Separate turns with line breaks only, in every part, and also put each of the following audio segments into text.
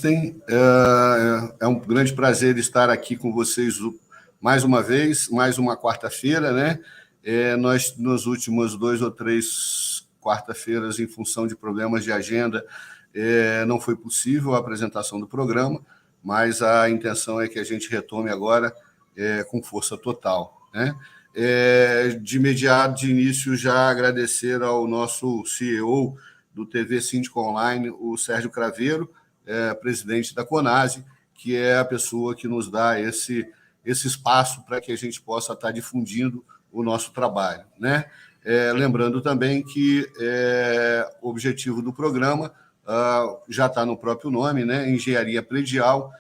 assistem. É um grande prazer estar aqui com vocês mais uma vez, mais uma quarta-feira, né? Nós, nos últimos 2 ou 3 quarta-feiras, em função de problemas de agenda, não foi possível a apresentação do programa, mas a intenção é que a gente retome agora com força total, né? De imediato, de início, já agradecer ao nosso CEO do TV Síndico Online, o Sérgio Craveiro, presidente da CONASE, que é a pessoa que nos dá esse espaço para que a gente possa estar difundindo o nosso trabalho, né? Lembrando também que o objetivo do programa já está no próprio nome, né? Engenharia Predial,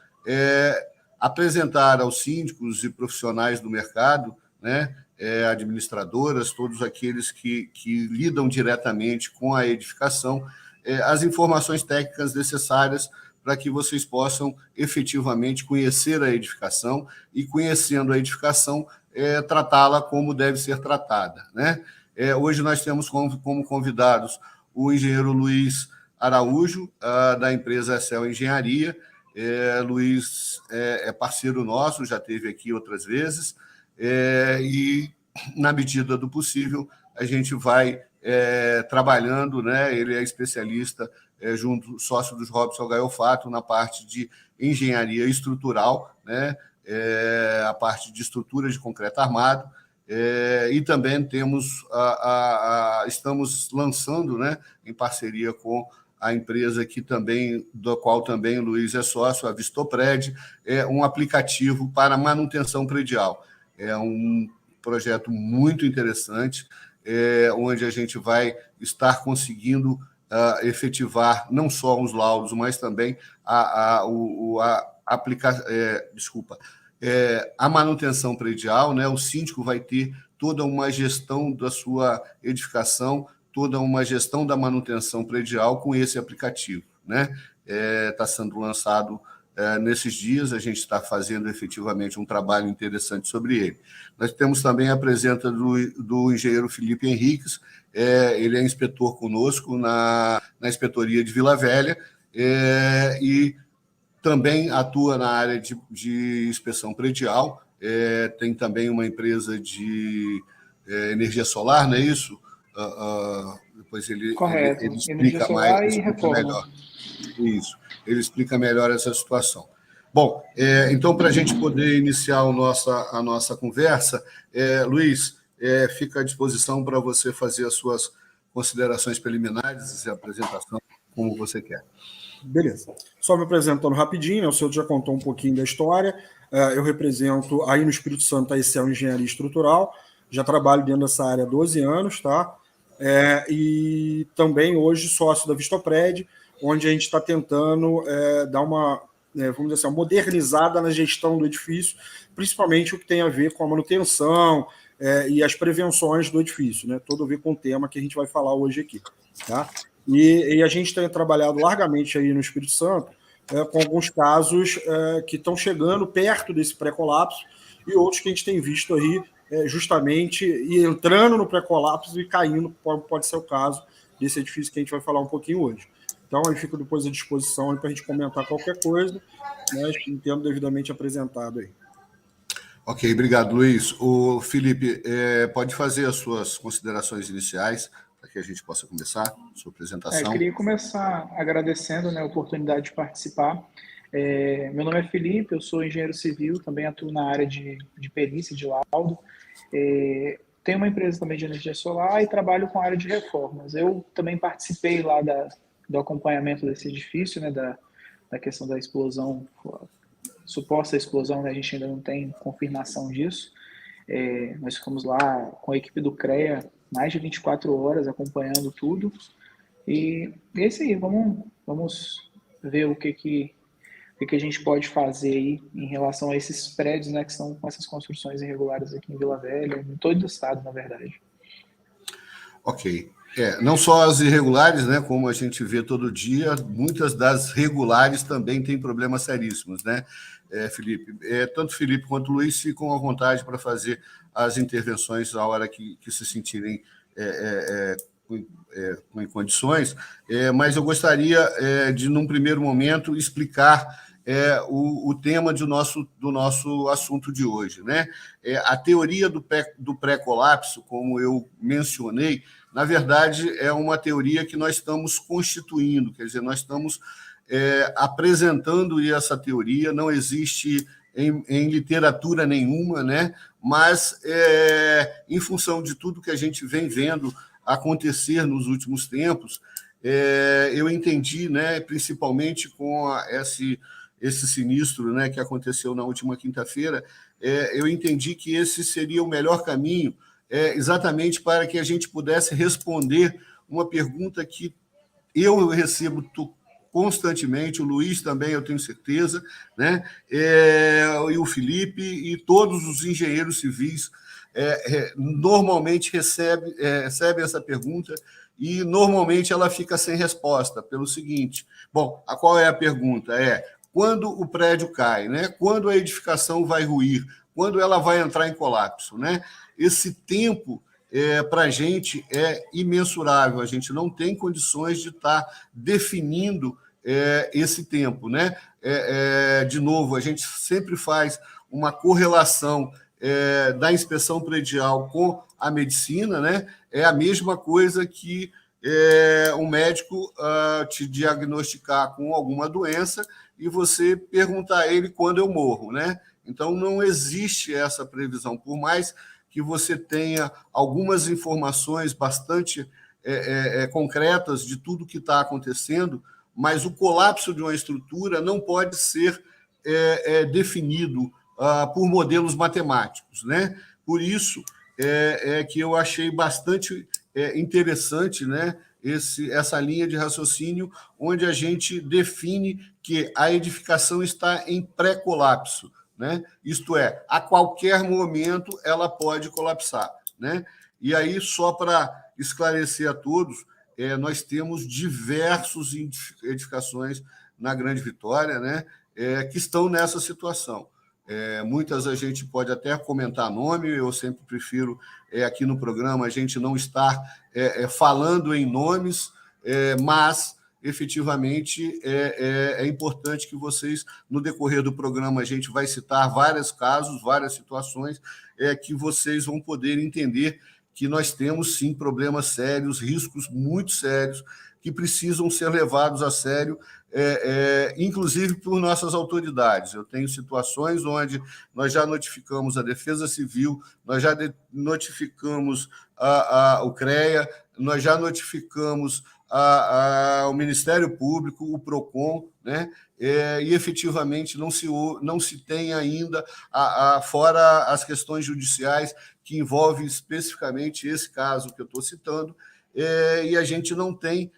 apresentar aos síndicos e profissionais do mercado, né? Administradoras, todos aqueles que lidam diretamente com a edificação, as informações técnicas necessárias para que vocês possam efetivamente conhecer a edificação e, conhecendo a edificação, tratá-la como deve ser tratada, né? Hoje nós temos como convidados o engenheiro Luiz Araújo, da empresa Excel Engenharia. Luiz é parceiro nosso, já esteve aqui outras vezes, e, na medida do possível, a gente vai trabalhando, né? Ele é especialista, sócio dos Robson Gaiofato, na parte de engenharia estrutural, né? A parte de estrutura de concreto armado, e também estamos lançando, né, em parceria com a empresa da qual também o Luiz é sócio, a Vistopred, um aplicativo para manutenção predial. É um projeto muito interessante, onde a gente vai estar conseguindo efetivar não só os laudos, mas também a manutenção predial, né? O síndico vai ter toda uma gestão da sua edificação, toda uma gestão da manutenção predial com esse aplicativo, né? Está sendo lançado nesses dias, a gente está fazendo efetivamente um trabalho interessante sobre ele. Nós temos também a presença do engenheiro Felipe Henriques, ele é inspetor conosco na inspetoria de Vila Velha, e também atua na área de inspeção predial, tem também uma empresa de energia solar, não é isso? Depois ele explica mais, explica melhor. Isso, ele explica melhor essa situação. Bom, então, para a gente poder iniciar a nossa conversa, Luiz, fica à disposição para você fazer as suas considerações preliminares e a apresentação como você quer.
Beleza. Só me apresentando rapidinho, o senhor já contou um pouquinho da história. Eu represento aí no Espírito Santo a Excel Engenharia Estrutural, já trabalho dentro dessa área há 12 anos, tá? E também hoje sócio da Vistopred, onde a gente está tentando dar uma, vamos dizer assim, uma modernizada na gestão do edifício, principalmente o que tem a ver com a manutenção e as prevenções do edifício, né? Tudo a ver com o tema que a gente vai falar hoje aqui, tá? E a gente tem trabalhado largamente aí no Espírito Santo com alguns casos que estão chegando perto desse pré-colapso e outros que a gente tem visto aí justamente entrando no pré-colapso e caindo, pode ser o caso desse edifício que a gente vai falar um pouquinho hoje. Então, eu fico depois à disposição para a gente comentar qualquer coisa, né, entendo devidamente apresentado aí.
Ok, obrigado, Luiz. O Felipe, pode fazer as suas considerações iniciais para que a gente possa começar a sua apresentação.
Eu queria começar agradecendo, né, a oportunidade de participar. Meu nome é Felipe, eu sou engenheiro civil, também atuo na área de perícia, de laudo. Tenho uma empresa também de energia solar e trabalho com a área de reformas. Eu também participei lá do acompanhamento desse edifício, né, da questão da explosão, suposta explosão, né, a gente ainda não tem confirmação disso. Nós ficamos lá com a equipe do CREA mais de 24 horas acompanhando tudo. E é isso aí, vamos ver o que a gente pode fazer aí em relação a esses prédios, né, que estão com essas construções irregulares aqui em Vila Velha, em todo o estado, na verdade.
Ok. Não só as irregulares, né, como a gente vê todo dia, muitas das regulares também têm problemas seríssimos, né, Felipe? Tanto Felipe quanto Luiz ficam à vontade para fazer as intervenções na hora que se sentirem em condições, mas eu gostaria de, num primeiro momento, explicar o tema do nosso assunto de hoje, né? A teoria do pré-colapso, como eu mencionei, na verdade, é uma teoria que nós estamos constituindo, quer dizer, nós estamos apresentando essa teoria, não existe em literatura nenhuma, né? Mas, em função de tudo que a gente vem vendo acontecer nos últimos tempos, eu entendi, né, principalmente com esse sinistro, né, que aconteceu na última quinta-feira, eu entendi que esse seria o melhor caminho, exatamente para que a gente pudesse responder uma pergunta que eu recebo constantemente, o Luiz também, eu tenho certeza, né? E o Felipe e todos os engenheiros civis normalmente recebem essa pergunta e normalmente ela fica sem resposta, pelo seguinte: bom, qual é a pergunta? Quando o prédio cai, né? Quando a edificação vai ruir, quando ela vai entrar em colapso, né? Esse tempo para a gente é imensurável, a gente não tem condições de estar definindo esse tempo, né? De novo, a gente sempre faz uma correlação da inspeção predial com a medicina, né? É a mesma coisa que um médico te diagnosticar com alguma doença e você perguntar a ele quando eu morro, né? Então, não existe essa previsão, por mais que você tenha algumas informações bastante concretas de tudo que está acontecendo, mas o colapso de uma estrutura não pode ser definido por modelos matemáticos, né? Por isso que eu achei bastante interessante, né, essa linha de raciocínio onde a gente define que a edificação está em pré-colapso, né? Isto é, a qualquer momento ela pode colapsar, né? E aí, só para esclarecer a todos, nós temos diversas edificações na Grande Vitória, né, que estão nessa situação. Muitas a gente pode até comentar nome, eu sempre prefiro, aqui no programa, a gente não estar falando em nomes, mas, efetivamente, é importante que vocês, no decorrer do programa, a gente vai citar vários casos, várias situações, que vocês vão poder entender que nós temos, sim, problemas sérios, riscos muito sérios, que precisam ser levados a sério, inclusive por nossas autoridades. Eu tenho situações onde nós já notificamos a Defesa Civil, nós já notificamos o CREA, nós já notificamos o Ministério Público, o PROCON, né? E efetivamente não se tem ainda, fora as questões judiciais que envolvem especificamente esse caso que eu estou citando, e a gente não tem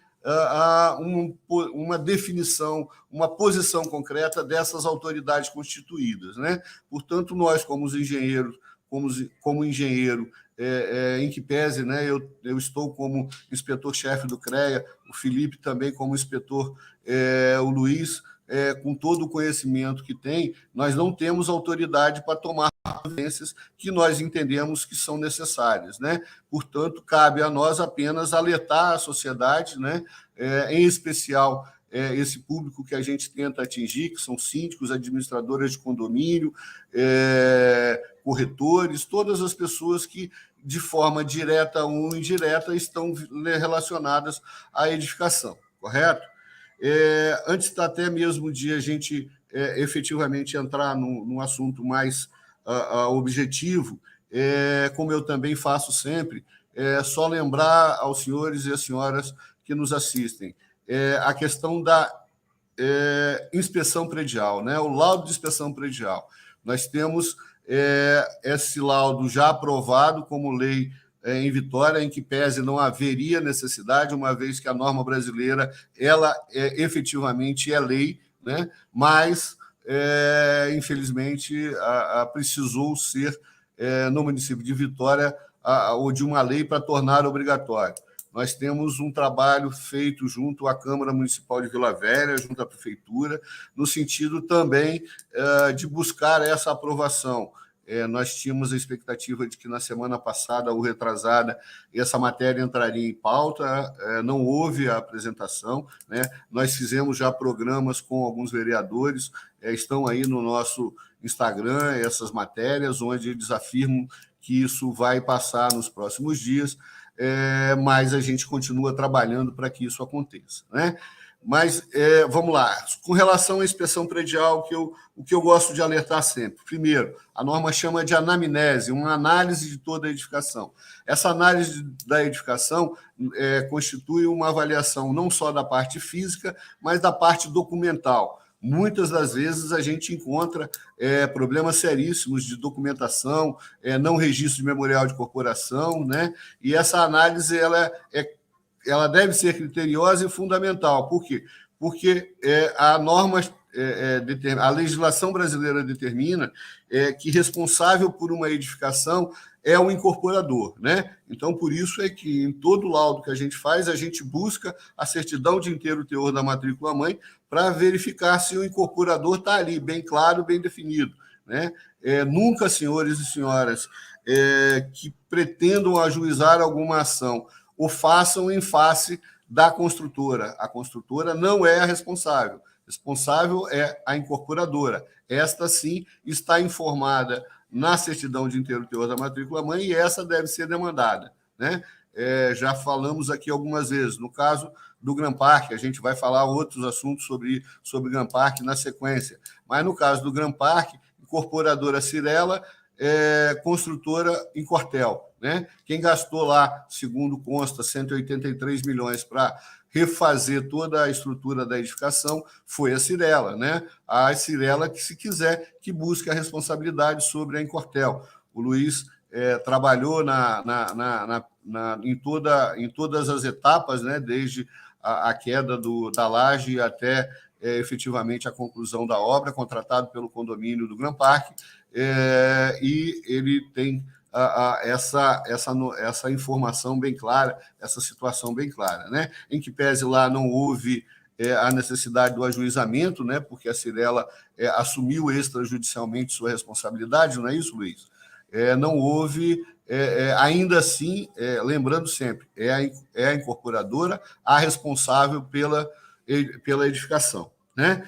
uma definição, uma posição concreta dessas autoridades constituídas, né? Portanto, nós, como engenheiros, como engenheiro, em que pese, né, eu estou como inspetor-chefe do CREA, o Felipe também como inspetor, o Luiz, com todo o conhecimento que tem, nós não temos autoridade para tomar providências que nós entendemos que são necessárias, né? Portanto, cabe a nós apenas alertar a sociedade, né, em especial esse público que a gente tenta atingir, que são síndicos, administradoras de condomínio, corretores, todas as pessoas que, de forma direta ou indireta, estão relacionadas à edificação, correto? Antes até mesmo de a gente efetivamente entrar num assunto mais objetivo, como eu também faço sempre, só lembrar aos senhores e às senhoras que nos assistem, a questão da inspeção predial, né? O laudo de inspeção predial. Nós temos esse laudo já aprovado como lei em Vitória, em que pese não haveria necessidade, uma vez que a norma brasileira ela efetivamente é lei, né? Mas, infelizmente, precisou ser, no município de Vitória, ou de uma lei para tornar obrigatório. Nós temos um trabalho feito junto à Câmara Municipal de Vila Velha, junto à Prefeitura, no sentido também de buscar essa aprovação. Nós tínhamos a expectativa de que na semana passada ou retrasada essa matéria entraria em pauta, não houve a apresentação, né? Nós fizemos já programas com alguns vereadores, estão aí no nosso Instagram essas matérias, onde eles afirmam que isso vai passar nos próximos dias, mas a gente continua trabalhando para que isso aconteça, né? Mas vamos lá, com relação à inspeção predial, o que eu gosto de alertar sempre. Primeiro, a norma chama de anamnese, uma análise de toda a edificação. Essa análise da edificação constitui uma avaliação não só da parte física, mas da parte documental. Muitas das vezes a gente encontra problemas seríssimos de documentação, não registro de memorial de corporação, né? E essa análise ela deve ser criteriosa e fundamental. Por quê? Porque a norma, a legislação brasileira determina que responsável por uma edificação é o incorporador, né? Então, por isso é que em todo laudo que a gente faz, a gente busca a certidão de inteiro teor da matrícula-mãe para verificar se o incorporador está ali, bem claro, bem definido, né? Nunca, senhores e senhoras, que pretendam ajuizar alguma ação o façam em face da construtora. A construtora não é a responsável. Responsável é a incorporadora. Esta, sim, está informada na certidão de inteiro teor da matrícula-mãe e essa deve ser demandada, né? Já falamos aqui algumas vezes. No caso do Gran Park, a gente vai falar outros assuntos sobre Gran Park na sequência. Mas, no caso do Gran Park, incorporadora Cirela, construtora Incortel, né? Quem gastou lá, segundo consta, 183 milhões para refazer toda a estrutura da edificação foi a Cirela, né? A Cirela que, se quiser, que busque a responsabilidade sobre a Incortel. O Luiz trabalhou em todas as etapas, né? Desde a queda da laje até efetivamente a conclusão da obra, contratado pelo condomínio do Gran Park, e ele tem essa informação bem clara, essa situação bem clara, né? Em que pese lá não houve a necessidade do ajuizamento, né? Porque a Cirela assumiu extrajudicialmente sua responsabilidade, não é isso, Luiz? Não houve, ainda assim, lembrando sempre, é a incorporadora a responsável pela edificação, né?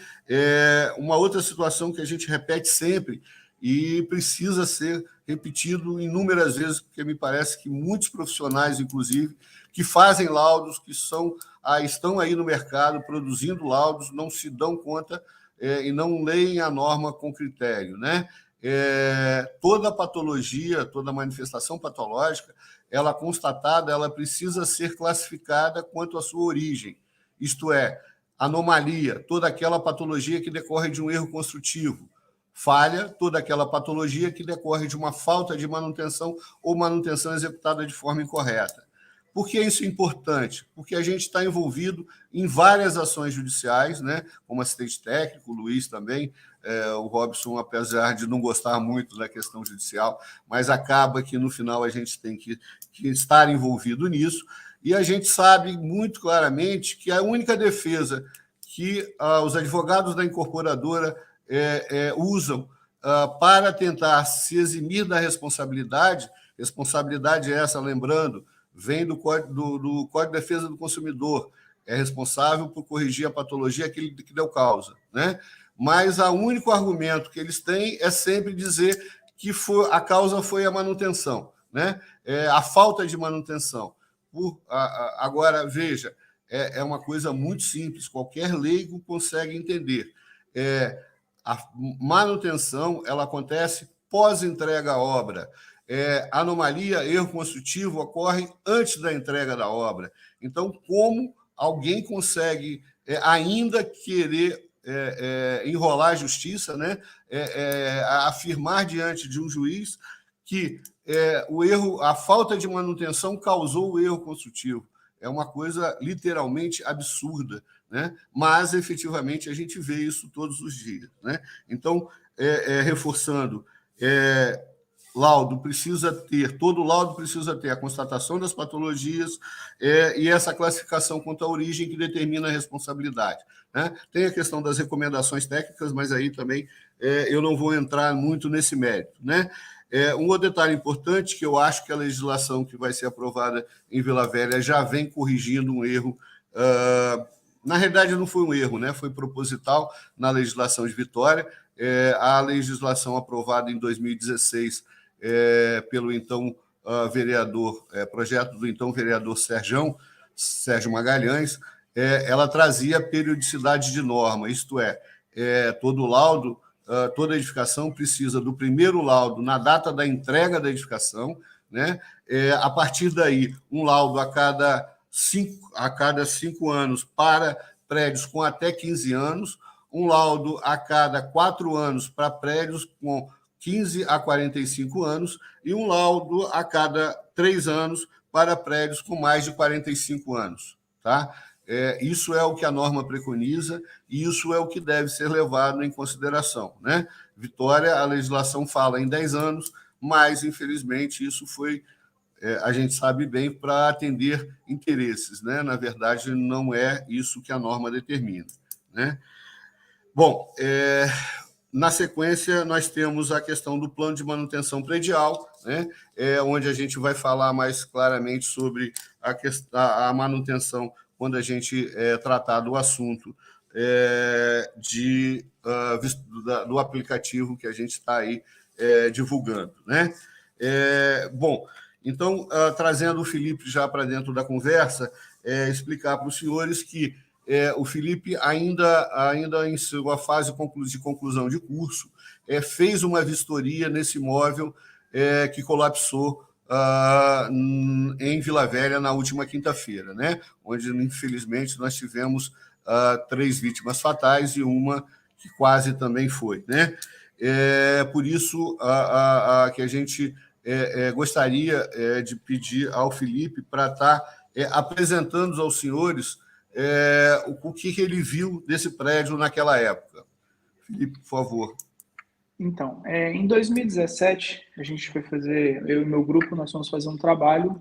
Uma outra situação que a gente repete sempre e precisa ser repetido inúmeras vezes, porque me parece que muitos profissionais, inclusive, que fazem laudos, que estão aí no mercado produzindo laudos, não se dão conta e não leem a norma com critério, né? Toda patologia, toda manifestação patológica, ela constatada, ela precisa ser classificada quanto à sua origem, isto é, anomalia, toda aquela patologia que decorre de um erro construtivo, falha, toda aquela patologia que decorre de uma falta de manutenção ou manutenção executada de forma incorreta. Por que isso é importante? Porque a gente está envolvido em várias ações judiciais, né? Como assistente técnico, o Luiz também, o Robson, apesar de não gostar muito da questão judicial, mas acaba que, no final, a gente tem que estar envolvido nisso, e a gente sabe muito claramente que a única defesa que os advogados da incorporadora usam para tentar se eximir da responsabilidade essa, lembrando, vem do Código de Defesa do Consumidor, é responsável por corrigir a patologia que deu causa, né? Mas o único argumento que eles têm é sempre dizer que a causa foi a manutenção, né? A falta de manutenção. Agora, veja, é uma coisa muito simples, qualquer leigo consegue entender. A manutenção ela acontece pós-entrega à obra. Anomalia, erro construtivo ocorre antes da entrega da obra. Então, como alguém consegue ainda querer enrolar a justiça, né? Afirmar diante de um juiz que o erro, a falta de manutenção causou o erro construtivo? É uma coisa literalmente absurda, né? Mas, efetivamente, a gente vê isso todos os dias, né? Então, reforçando, todo laudo precisa ter a constatação das patologias e essa classificação quanto à origem que determina a responsabilidade, né? Tem a questão das recomendações técnicas, mas aí também eu não vou entrar muito nesse mérito, né? Um outro detalhe importante, que eu acho que a legislação que vai ser aprovada em Vila Velha já vem corrigindo um erro. Na realidade, não foi um erro, né? Foi proposital na legislação de Vitória. A legislação aprovada em 2016 pelo então projeto do então vereador Sérgio Magalhães, ela trazia periodicidade de norma, isto todo laudo, toda edificação precisa do primeiro laudo na data da entrega da edificação, né? A partir daí, um laudo a cada 5 anos para prédios com até 15 anos, um laudo a cada 4 anos para prédios com 15 a 45 anos e um laudo a cada 3 anos para prédios com mais de 45 anos. Tá? Isso é o que a norma preconiza e isso é o que deve ser levado em consideração. Né? Vitória, a legislação fala em 10 anos, mas, infelizmente, isso foi, a gente sabe bem, para atender interesses. Né? Na verdade, não é isso que a norma determina. Né? Bom, na sequência, nós temos a questão do plano de manutenção predial, né? Onde a gente vai falar mais claramente sobre a manutenção quando a gente tratar do assunto do aplicativo que a gente está aí divulgando. Né? Bom, então, trazendo o Felipe já para dentro da conversa, explicar para os senhores que o Felipe, ainda em sua fase de conclusão de curso, fez uma vistoria nesse imóvel que colapsou em Vila Velha na última quinta-feira, né? Onde, infelizmente, nós tivemos 3 vítimas fatais e uma que quase também foi. Né? Por isso que a gente gostaria de pedir ao Felipe para estar apresentando aos senhores o que ele viu desse prédio naquela época. Felipe, por favor.
Então, em 2017, a gente foi fazer, eu e meu grupo, nós fomos fazer um trabalho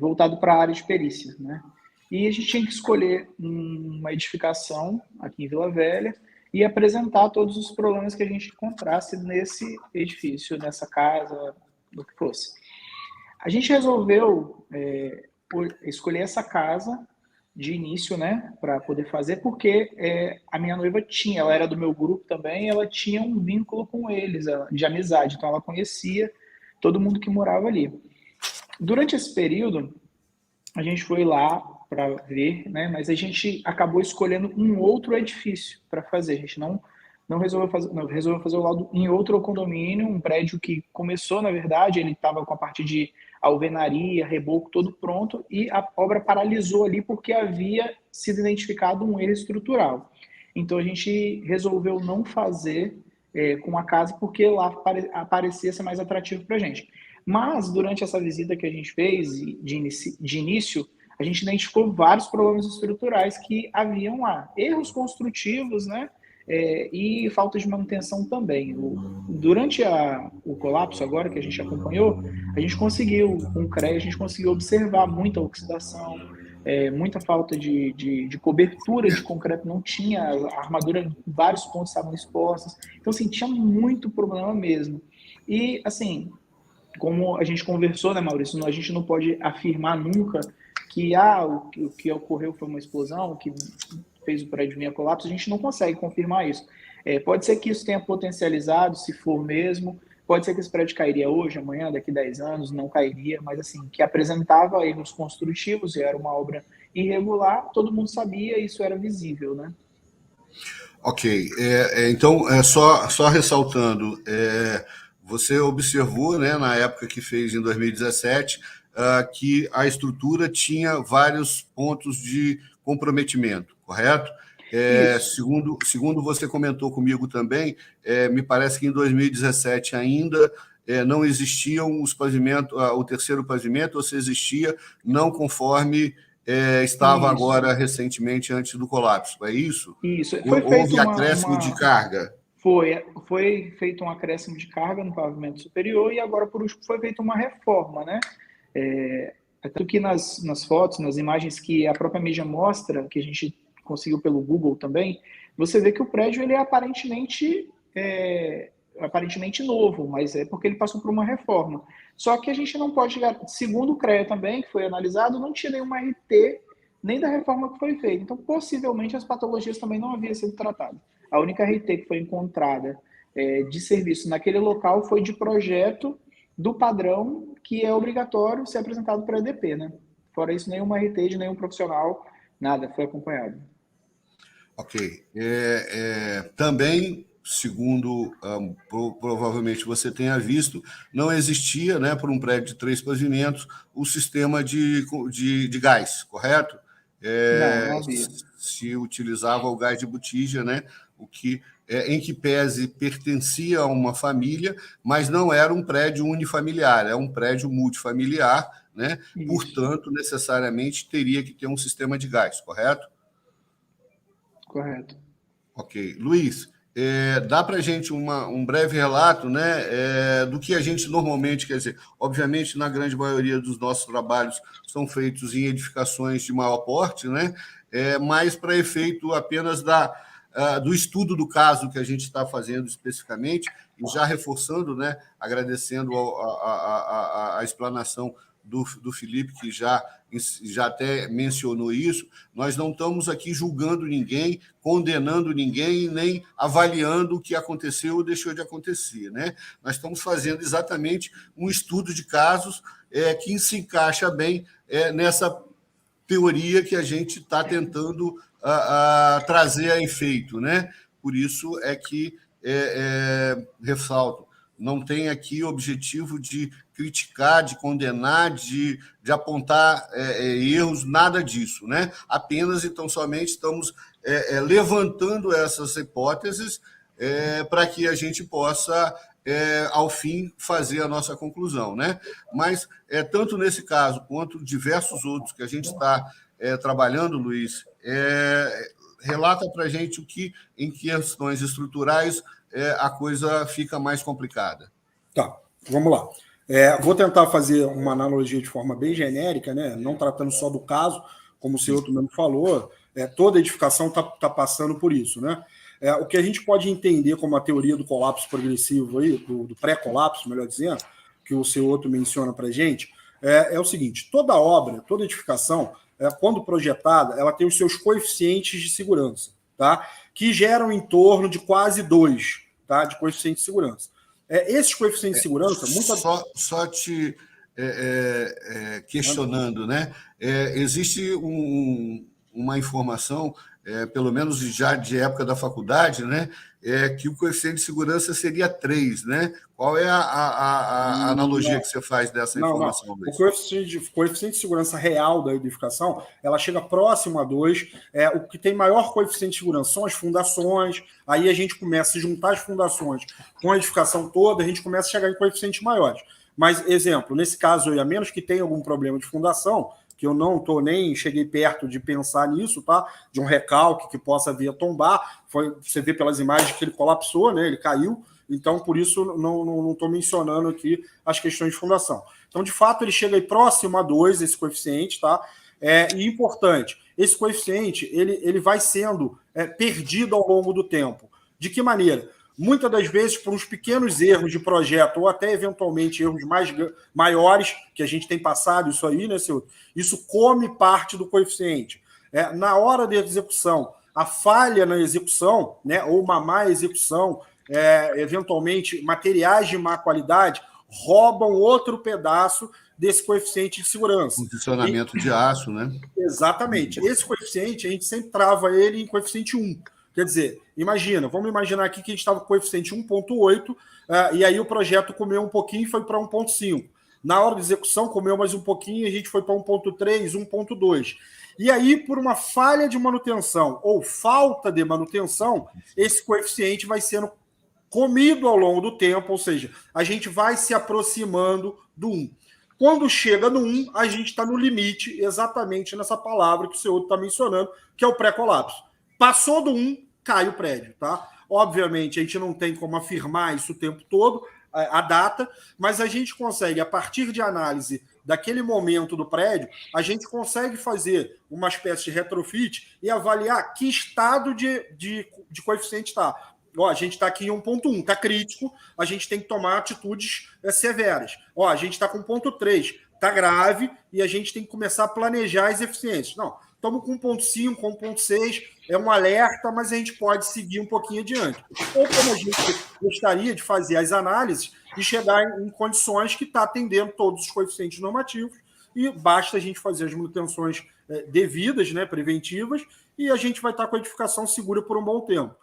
voltado para a área de perícia, né? E a gente tinha que escolher uma edificação aqui em Vila Velha e apresentar todos os problemas que a gente encontrasse nesse edifício, nessa casa, do que fosse. A gente resolveu escolher essa casa de início, né, para poder fazer, porque a minha noiva ela era do meu grupo também, ela tinha um vínculo com eles, de amizade, então ela conhecia todo mundo que morava ali. Durante esse período, a gente foi lá para ver, né, mas a gente acabou escolhendo um outro edifício para fazer, a gente não resolveu fazer o laudo em outro condomínio, um prédio que começou, na verdade, ele estava com a parte de alvenaria, reboco, todo pronto, e a obra paralisou ali porque havia sido identificado um erro estrutural. Então, a gente resolveu não fazer com a casa porque lá parecia ser mais atrativo para a gente. Mas, durante essa visita que a gente fez, de início, a gente identificou vários problemas estruturais que haviam lá. Erros construtivos, né? E falta de manutenção também. Durante o colapso agora que a gente acompanhou, a gente conseguiu, com o CREA, a gente conseguiu observar muita oxidação, muita falta de cobertura de concreto, não tinha, a armadura em vários pontos estavam expostas. Então, assim, tinha muito problema mesmo. E, assim, como a gente conversou, né, Maurício, a gente não pode afirmar nunca que o que ocorreu foi uma explosão, que fez o prédio vir a colapso, a gente não consegue confirmar isso. Pode ser que isso tenha potencializado, se for mesmo, pode ser que esse prédio cairia hoje, amanhã, daqui 10 anos, não cairia, mas assim, que apresentava erros construtivos e era uma obra irregular, todo mundo sabia e isso era visível, né?
Ok, então, só ressaltando, você observou, né, na época que fez em 2017, que a estrutura tinha vários pontos de comprometimento, correto? Segundo você comentou comigo também, me parece que em 2017 ainda não existiam os pavimentos, o terceiro pavimento, ou se existia, não conforme estava agora recentemente antes do colapso, é isso?
Isso.
Houve acréscimo de carga?
Foi feito um acréscimo de carga no pavimento superior e agora, por último, foi feita uma reforma, né? Tanto que nas fotos, nas imagens que a própria mídia mostra, que a gente conseguiu pelo Google também, você vê que o prédio ele aparentemente aparentemente novo, mas é porque ele passou por uma reforma. Só que a gente não pode, segundo o CREA também, que foi analisado, não tinha nenhuma RT nem da reforma que foi feita. Então, possivelmente, as patologias também não haviam sido tratadas. A única RT que foi encontrada de serviço naquele local foi de projeto do padrão que é obrigatório ser apresentado para a EDP, né? Fora isso, nenhuma RT de nenhum profissional, nada foi acompanhado.
Ok. Também, segundo provavelmente você tenha visto, não existia, né, por um prédio de 3 pavimentos, o sistema de gás, correto?
Não havia.
Se utilizava o gás de botija, né, o que, em que pese pertencia a uma família, mas não era um prédio unifamiliar, é um prédio multifamiliar, né? Portanto, necessariamente teria que ter um sistema de gás, correto?
Correto.
Ok. Luiz, dá para a gente um breve relato, né, do que a gente normalmente, quer dizer, obviamente, na grande maioria dos nossos trabalhos são feitos em edificações de maior porte, né, mas para efeito apenas do estudo do caso que a gente está fazendo especificamente, e já reforçando, né, agradecendo a explanação do Felipe, que já até mencionou isso, nós não estamos aqui julgando ninguém, condenando ninguém, nem avaliando o que aconteceu ou deixou de acontecer, né? Nós estamos fazendo exatamente um estudo de casos que se encaixa bem nessa teoria que a gente está tentando trazer a efeito, né? Por isso é que ressalto, não tem aqui objetivo de criticar, de condenar, de apontar erros, nada disso, né? Apenas, então, somente estamos levantando essas hipóteses para que a gente possa, ao fim, fazer a nossa conclusão, né? Mas, tanto nesse caso quanto diversos outros que a gente está trabalhando, Luiz, relata para a gente o que, em questões estruturais, a coisa fica mais complicada.
Tá, vamos lá. Vou tentar fazer uma analogia de forma bem genérica, né? Não tratando só do caso, como o senhor mesmo falou, toda edificação está passando por isso, né? O que a gente pode entender como a teoria do colapso progressivo, aí, do pré-colapso, melhor dizendo, que o senhor menciona para a gente, é o seguinte: toda obra, toda edificação, quando projetada, ela tem os seus coeficientes de segurança, tá? Que geram em torno de quase 2, tá? De coeficiente de segurança. Esses coeficientes de segurança...
Só te questionando, né? Existe uma informação, pelo menos já de época da faculdade, né? Que o coeficiente de segurança seria 3, né? Qual é a analogia que você faz dessa informação?
Não. O coeficiente de segurança real da edificação, ela chega próximo a 2. O que tem maior coeficiente de segurança são as fundações. Aí a gente começa a juntar as fundações com a edificação toda, a gente começa a chegar em coeficientes maiores. Mas, exemplo, nesse caso, a menos que tenha algum problema de fundação, que eu não cheguei perto de pensar nisso, tá? De um recalque que possa vir a tombar. Você vê pelas imagens que ele colapsou, né? Ele caiu. Então, por isso, não estou mencionando aqui as questões de fundação. Então, de fato, ele chega aí próximo a 2, esse coeficiente, tá? E importante, esse coeficiente ele vai sendo perdido ao longo do tempo. De que maneira? Muitas das vezes por uns pequenos erros de projeto ou até eventualmente erros maiores, que a gente tem passado isso aí, né, senhor? Isso come parte do coeficiente. Na hora da execução, a falha na execução, né, ou uma má execução, eventualmente materiais de má qualidade, roubam outro pedaço desse coeficiente de segurança.
Condicionamento de aço, né?
Exatamente. Esse coeficiente, a gente sempre trava ele em coeficiente 1. Quer dizer, vamos imaginar aqui que a gente estava com coeficiente 1,8, e aí o projeto comeu um pouquinho e foi para 1,5. Na hora da execução, comeu mais um pouquinho e a gente foi para 1,3, 1,2. E aí, por uma falha de manutenção ou falta de manutenção, esse coeficiente vai sendo comido ao longo do tempo, ou seja, a gente vai se aproximando do 1. Quando chega no 1, a gente está no limite, exatamente nessa palavra que o senhor está mencionando, que é o pré-colapso. Passou do 1, cai o prédio, tá? Obviamente, a gente não tem como afirmar isso o tempo todo, a data, mas a gente consegue, a partir de análise daquele momento do prédio, a gente consegue fazer uma espécie de retrofit e avaliar que estado de coeficiente está. Ó, a gente está aqui em 1.1, está crítico, a gente tem que tomar atitudes severas. Ó, a gente está com 1.3, está grave, e a gente tem que começar a planejar as eficiências. Não, estamos com 1.5, 1.6, é um alerta, mas a gente pode seguir um pouquinho adiante. Ou como a gente gostaria de fazer as análises e chegar em condições que está atendendo todos os coeficientes normativos, e basta a gente fazer as manutenções devidas, né, preventivas, e a gente vai estar com a edificação segura por um bom tempo.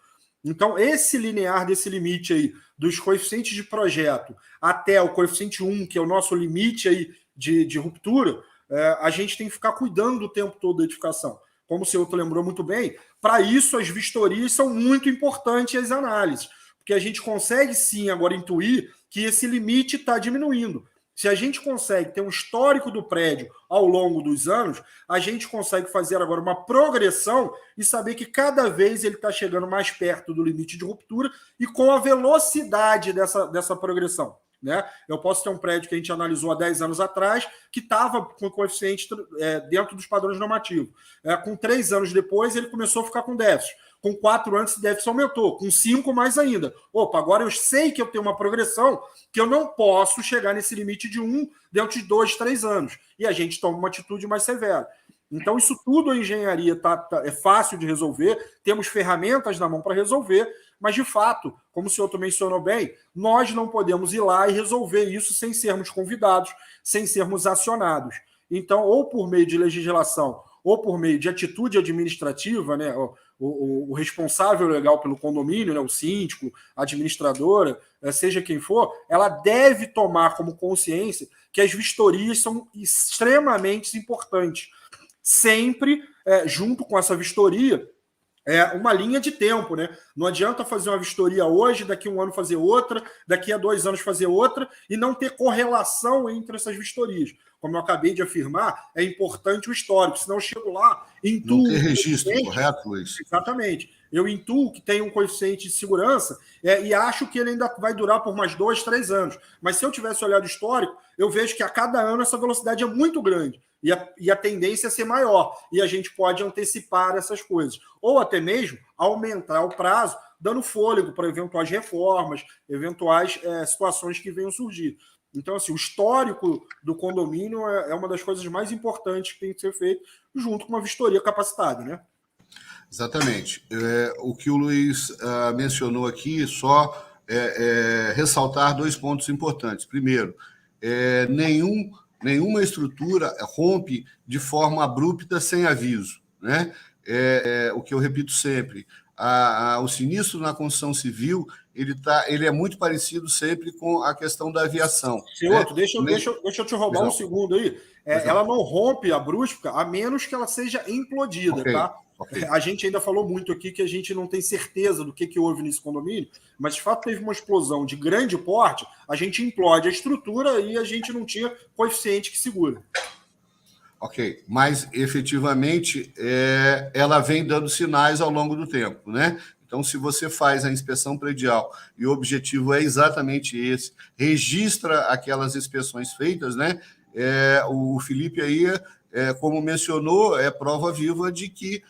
Então, esse linear desse limite aí, dos coeficientes de projeto até o coeficiente 1, que é o nosso limite aí de ruptura, a gente tem que ficar cuidando o tempo todo da edificação. Como o senhor lembrou muito bem, para isso as vistorias são muito importantes, as análises, porque a gente consegue sim agora intuir que esse limite está diminuindo. Se a gente consegue ter um histórico do prédio ao longo dos anos, a gente consegue fazer agora uma progressão e saber que cada vez ele está chegando mais perto do limite de ruptura e com a velocidade dessa progressão. Né? Eu posso ter um prédio que a gente analisou há 10 anos atrás que estava com coeficiente dentro dos padrões normativos. Com 3 anos depois, ele começou a ficar com déficit. Com 4 anos, esse déficit aumentou. Com 5, mais ainda. Opa, agora eu sei que eu tenho uma progressão que eu não posso chegar nesse limite de 1 dentro de 2, 3 anos. E a gente toma uma atitude mais severa. Então, isso tudo a engenharia é fácil de resolver, temos ferramentas na mão para resolver, mas, de fato, como o senhor também mencionou bem, nós não podemos ir lá e resolver isso sem sermos convidados, sem sermos acionados. Então, ou por meio de legislação, ou por meio de atitude administrativa, né, o responsável legal pelo condomínio, né, o síndico, a administradora, seja quem for, ela deve tomar como consciência que as vistorias são extremamente importantes. Sempre, junto com essa vistoria, uma linha de tempo, né? Não adianta fazer uma vistoria hoje, daqui a 1 ano fazer outra, daqui a 2 anos fazer outra, e não ter correlação entre essas vistorias. Como eu acabei de afirmar, é importante o histórico, senão eu chego lá, intuo...
Não ter registro, correto, Luiz?
Exatamente. Eu intuo que tem um coeficiente de segurança e acho que ele ainda vai durar por mais 2, 3 anos. Mas se eu tivesse olhado histórico, eu vejo que a cada ano essa velocidade é muito grande. E a tendência é ser maior. E a gente pode antecipar essas coisas. Ou até mesmo aumentar o prazo, dando fôlego para eventuais reformas, eventuais situações que venham surgir. Então, assim, o histórico do condomínio é uma das coisas mais importantes que tem que ser feito, junto com uma vistoria capacitada, né?
Exatamente. O que o Luiz mencionou aqui, só ressaltar 2 pontos importantes. Primeiro, nenhuma estrutura rompe de forma abrupta sem aviso. Né? O que eu repito sempre, o sinistro na construção civil ele é muito parecido sempre com a questão da aviação.
Senhor,
né?
deixa eu te roubar um segundo aí. Ela não rompe a brusca, a menos que ela seja implodida,
okay,
tá?
Okay.
A gente ainda falou muito aqui que a gente não tem certeza do que houve nesse condomínio, mas de fato teve uma explosão de grande porte, a gente implode a estrutura e a gente não tinha coeficiente que segura.
Ok, mas efetivamente ela vem dando sinais ao longo do tempo, né? Então, se você faz a inspeção predial e o objetivo é exatamente esse, registra aquelas inspeções feitas, né? O Felipe aí, como mencionou, é prova viva de que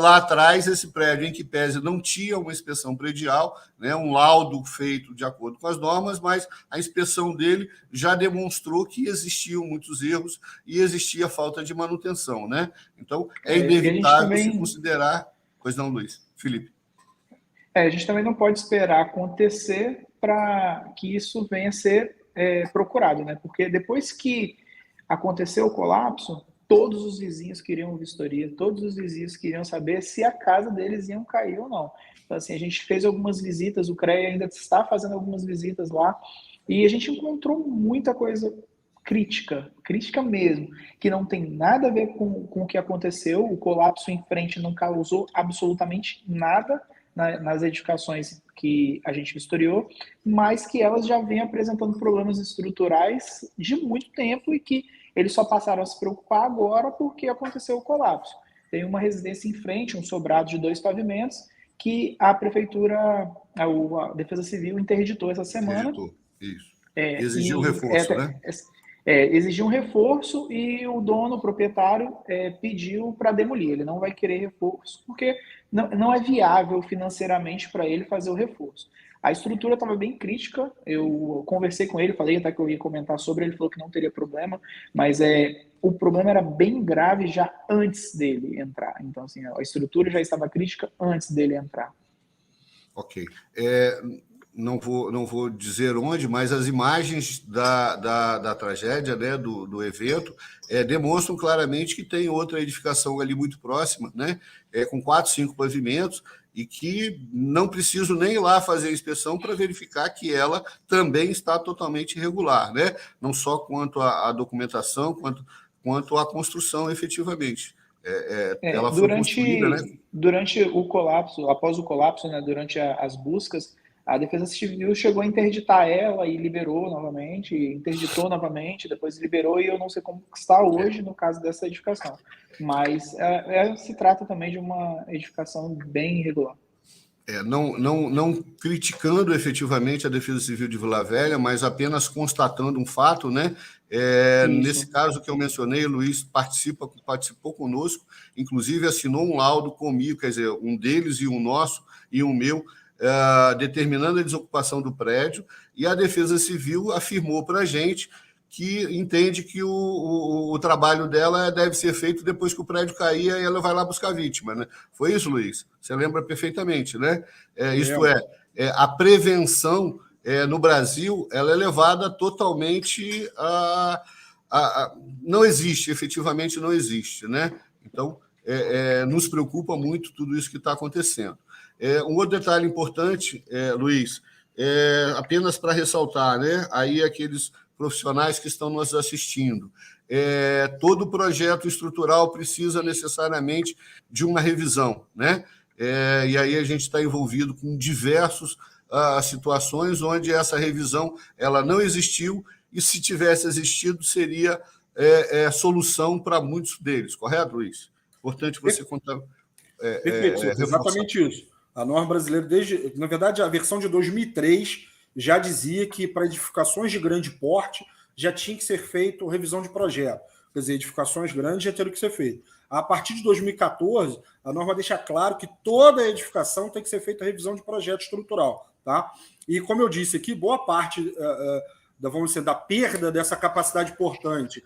lá atrás, esse prédio, em que pese não tinha uma inspeção predial, né, um laudo feito de acordo com as normas, mas a inspeção dele já demonstrou que existiam muitos erros e existia falta de manutenção. Né? Então, é inevitável também se considerar... Pois não, Luiz. Felipe.
A gente também não pode esperar acontecer para que isso venha a ser procurado, né? Porque depois que aconteceu o colapso, todos os vizinhos queriam vistoria, todos os vizinhos queriam saber se a casa deles iam cair ou não. Então, assim, a gente fez algumas visitas, o CREA ainda está fazendo algumas visitas lá, e a gente encontrou muita coisa crítica mesmo, que não tem nada a ver com o que aconteceu. O colapso em frente não causou absolutamente nada nas edificações que a gente vistoriou, mas que elas já vêm apresentando problemas estruturais de muito tempo e que eles só passaram a se preocupar agora porque aconteceu o colapso. Tem uma residência em frente, um sobrado de 2 pavimentos, que a prefeitura, a Defesa Civil interditou essa semana.
Isso. Exigiu reforço, né?
Exigiu um reforço e o dono, o proprietário, pediu para demolir. Ele não vai querer reforço, porque não é viável financeiramente para ele fazer o reforço. A estrutura estava bem crítica, eu conversei com ele, falei até que eu ia comentar sobre, ele falou que não teria problema, mas o problema era bem grave já antes dele entrar. Então, assim, a estrutura já estava crítica antes dele entrar.
Ok. Não vou dizer onde, mas as imagens da tragédia, né, do evento, demonstram claramente que tem outra edificação ali muito próxima, né, com 4, 5 pavimentos, e que não preciso nem ir lá fazer a inspeção para verificar que ela também está totalmente irregular, né, não só quanto à documentação, quanto à construção efetivamente. Ela foi construída, né?
Durante o colapso, após o colapso, né, durante as buscas, a Defesa Civil chegou a interditar ela e liberou novamente, interditou novamente, depois liberou, e eu não sei como está hoje no caso dessa edificação. Mas se trata também de uma edificação bem irregular.
Não criticando efetivamente a Defesa Civil de Vila Velha, mas apenas constatando um fato, né? Nesse caso que eu mencionei, o Luiz participou conosco, inclusive assinou um laudo comigo, quer dizer, um deles e um nosso e um meu, determinando a desocupação do prédio, e a Defesa Civil afirmou para a gente que entende que o trabalho dela deve ser feito depois que o prédio cair e ela vai lá buscar a vítima, né? Foi isso, Luiz? Você lembra perfeitamente, né? Isto a prevenção no Brasil, ela é levada totalmente não existe, efetivamente não existe, né? Então, nos preocupa muito tudo isso que está acontecendo. Um outro detalhe importante, Luiz, apenas para ressaltar, né? Aí aqueles profissionais que estão nos assistindo. Todo projeto estrutural precisa necessariamente de uma revisão, né? E aí a gente está envolvido com diversas situações onde essa revisão ela não existiu, e se tivesse existido, seria solução para muitos deles, correto, Luiz? Importante você contar.
Perfeito, exatamente isso. A norma brasileira, na verdade, a versão de 2003 já dizia que para edificações de grande porte já tinha que ser feito revisão de projeto. Quer dizer, edificações grandes já teriam que ser feito. A partir de 2014, a norma deixa claro que toda edificação tem que ser feita revisão de projeto estrutural. Tá? E, como eu disse aqui, boa parte vamos dizer, da perda dessa capacidade portante,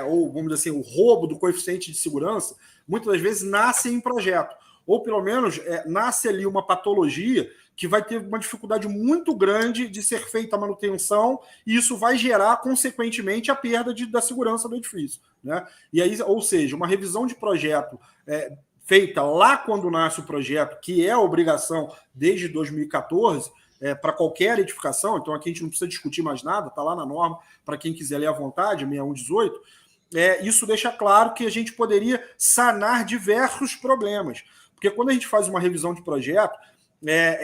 ou, vamos dizer assim, o roubo do coeficiente de segurança, muitas das vezes nasce em projeto. Ou, pelo menos, nasce ali uma patologia que vai ter uma dificuldade muito grande de ser feita a manutenção, e isso vai gerar, consequentemente, a perda da segurança do edifício. Né? E aí, ou seja, uma revisão de projeto feita lá quando nasce o projeto, que é a obrigação desde 2014, para qualquer edificação, então aqui a gente não precisa discutir mais nada, está lá na norma, para quem quiser ler à vontade, 6118, isso deixa claro que a gente poderia sanar diversos problemas. Porque quando a gente faz uma revisão de projeto,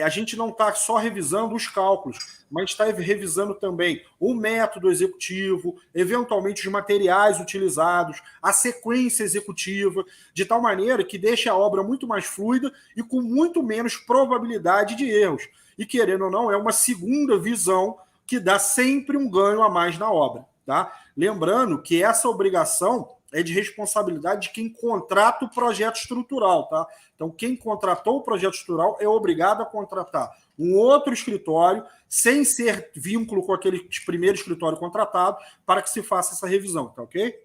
a gente não está só revisando os cálculos, mas está revisando também o método executivo, eventualmente os materiais utilizados, a sequência executiva, de tal maneira que deixa a obra muito mais fluida e com muito menos probabilidade de erros. E, querendo ou não, é uma segunda visão que dá sempre um ganho a mais na obra. Tá? Lembrando que essa obrigação é de responsabilidade de quem contrata o projeto estrutural. Tá? Então, quem contratou o projeto estrutural é obrigado a contratar um outro escritório, sem ser vínculo com aquele primeiro escritório contratado, para que se faça essa revisão. Tá ok?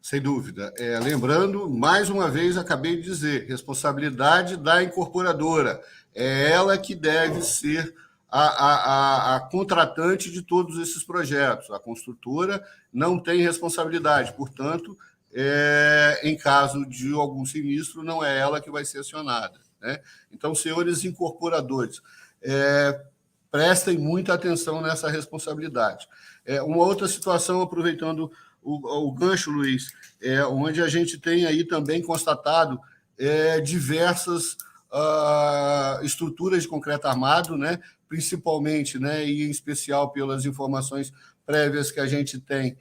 Sem dúvida. Lembrando, mais uma vez, acabei de dizer, responsabilidade da incorporadora. É ela que deve ser a contratante de todos esses projetos. A construtora não tem responsabilidade, portanto, em caso de algum sinistro, não é ela que vai ser acionada. Né? Então, senhores incorporadores, prestem muita atenção nessa responsabilidade. Uma outra situação, aproveitando o gancho, Luiz, onde a gente tem aí também constatado diversas estruturas de concreto armado, né? Principalmente, né, e em especial pelas informações prévias que a gente tem,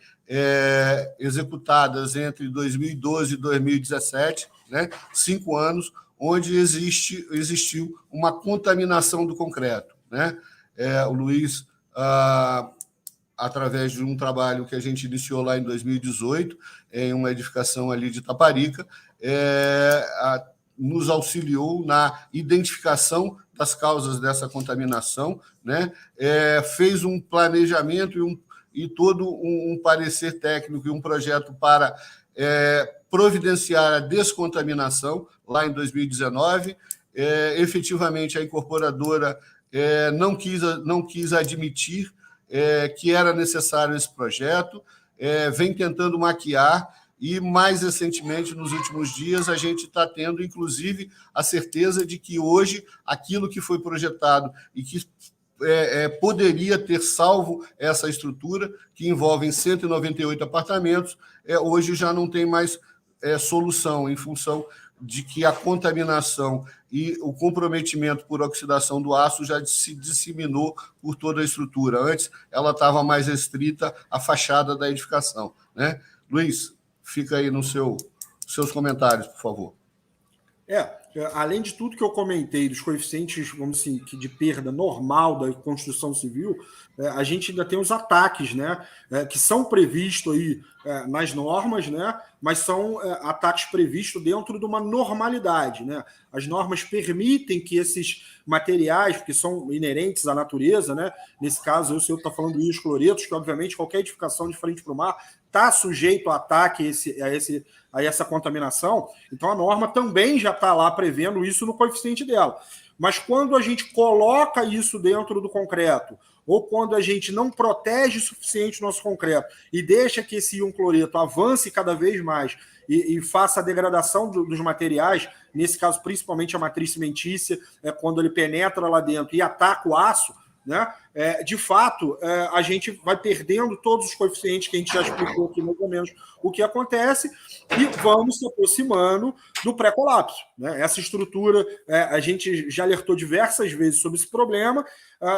executadas entre 2012 e 2017, né, 5 anos, onde existiu uma contaminação do concreto. Né? O Luiz através de um trabalho que a gente iniciou lá em 2018, em uma edificação ali de Taparica, nos auxiliou na identificação das causas dessa contaminação, né? Fez um planejamento e todo um parecer técnico e um projeto para providenciar a descontaminação lá em 2019. Efetivamente, a incorporadora não quis admitir que era necessário esse projeto, vem tentando maquiar, e, mais recentemente, nos últimos dias, a gente está tendo, inclusive, a certeza de que hoje aquilo que foi projetado e que poderia ter salvo essa estrutura, que envolve 198 apartamentos, hoje já não tem mais solução, em função de que a contaminação e o comprometimento por oxidação do aço já se disseminou por toda a estrutura. Antes, ela estava mais restrita à fachada da edificação, né? Luiz, fica aí nos seus comentários, por favor.
Além de tudo que eu comentei, dos coeficientes, vamos assim, de perda normal da construção civil, a gente ainda tem os ataques, né, que são previstos aí nas normas, né, mas são ataques previstos dentro de uma normalidade, né? As normas permitem que esses materiais, que são inerentes à natureza, né, nesse caso, o senhor está falando dos cloretos, que obviamente qualquer edificação de frente para o mar está sujeito a ataque a essa contaminação, então a norma também já está lá prevendo isso no coeficiente dela. Mas quando a gente coloca isso dentro do concreto, ou quando a gente não protege o suficiente o nosso concreto e deixa que esse íon cloreto avance cada vez mais e faça a degradação dos materiais, nesse caso principalmente a matriz cimentícia, quando ele penetra lá dentro e ataca o aço, né? De fato, a gente vai perdendo todos os coeficientes que a gente já explicou aqui, mais ou menos, o que acontece, e vamos se aproximando do pré-colapso, né? Essa estrutura, a gente já alertou diversas vezes sobre esse problema,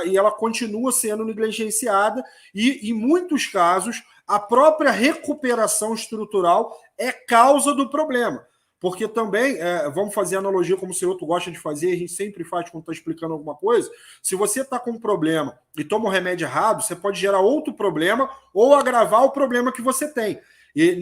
e ela continua sendo negligenciada, e, em muitos casos, a própria recuperação estrutural é causa do problema. Porque também, vamos fazer analogia como o senhor gosta de fazer, a gente sempre faz quando está explicando alguma coisa. Se você está com um problema e toma um remédio errado, você pode gerar outro problema ou agravar o problema que você tem. E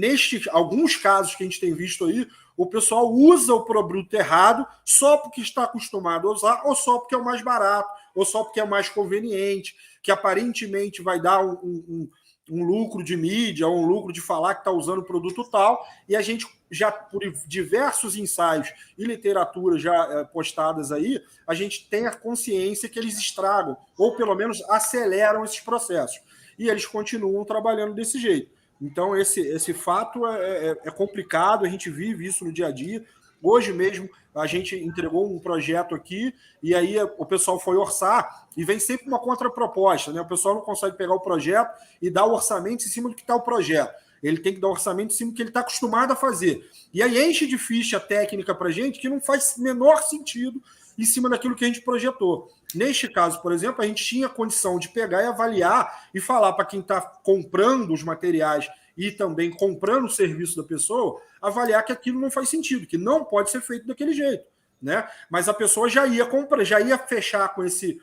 alguns casos que a gente tem visto aí, o pessoal usa o produto errado só porque está acostumado a usar, ou só porque é o mais barato, ou só porque é o mais conveniente, que aparentemente vai dar um lucro de mídia, um lucro de falar que está usando o produto tal, e a gente já, por diversos ensaios e literatura já postadas aí, a gente tem a consciência que eles estragam, ou pelo menos aceleram esses processos. E eles continuam trabalhando desse jeito. Então, esse fato é complicado, a gente vive isso no dia a dia. Hoje mesmo, a gente entregou um projeto aqui, e aí o pessoal foi orçar, e vem sempre uma contraproposta, né? O pessoal não consegue pegar o projeto e dar o orçamento em cima do que está o projeto. Ele tem que dar orçamento em cima do que ele está acostumado a fazer. E aí enche de ficha técnica para a gente que não faz menor sentido em cima daquilo que a gente projetou. Neste caso, por exemplo, a gente tinha condição de pegar e avaliar e falar para quem está comprando os materiais e também comprando o serviço da pessoa, avaliar que aquilo não faz sentido, que não pode ser feito daquele jeito, né? Mas a pessoa já ia comprar, já ia fechar com esse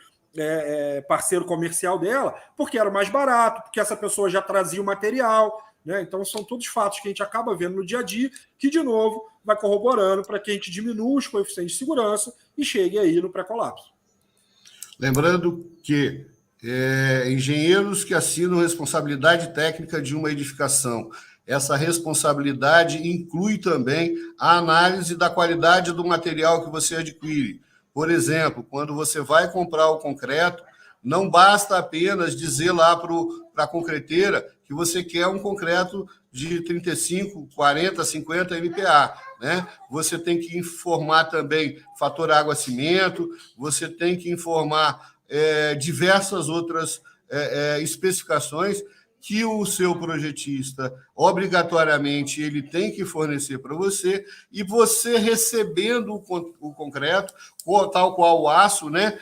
parceiro comercial dela, porque era mais barato, porque essa pessoa já trazia o material, né? Então são todos fatos que a gente acaba vendo no dia a dia, que, de novo, vai corroborando para que a gente diminua os coeficientes de segurança e chegue aí no pré-colapso.
Lembrando que engenheiros que assinam responsabilidade técnica de uma edificação. Essa responsabilidade inclui também a análise da qualidade do material que você adquire. Por exemplo, quando você vai comprar o concreto, não basta apenas dizer lá para a concreteira que você quer um concreto de 35, 40, 50 MPa, né? Você tem que informar também fator água-cimento, você tem que informar diversas outras especificações que o seu projetista, obrigatoriamente, ele tem que fornecer para você, e você recebendo o concreto, tal qual o aço, né?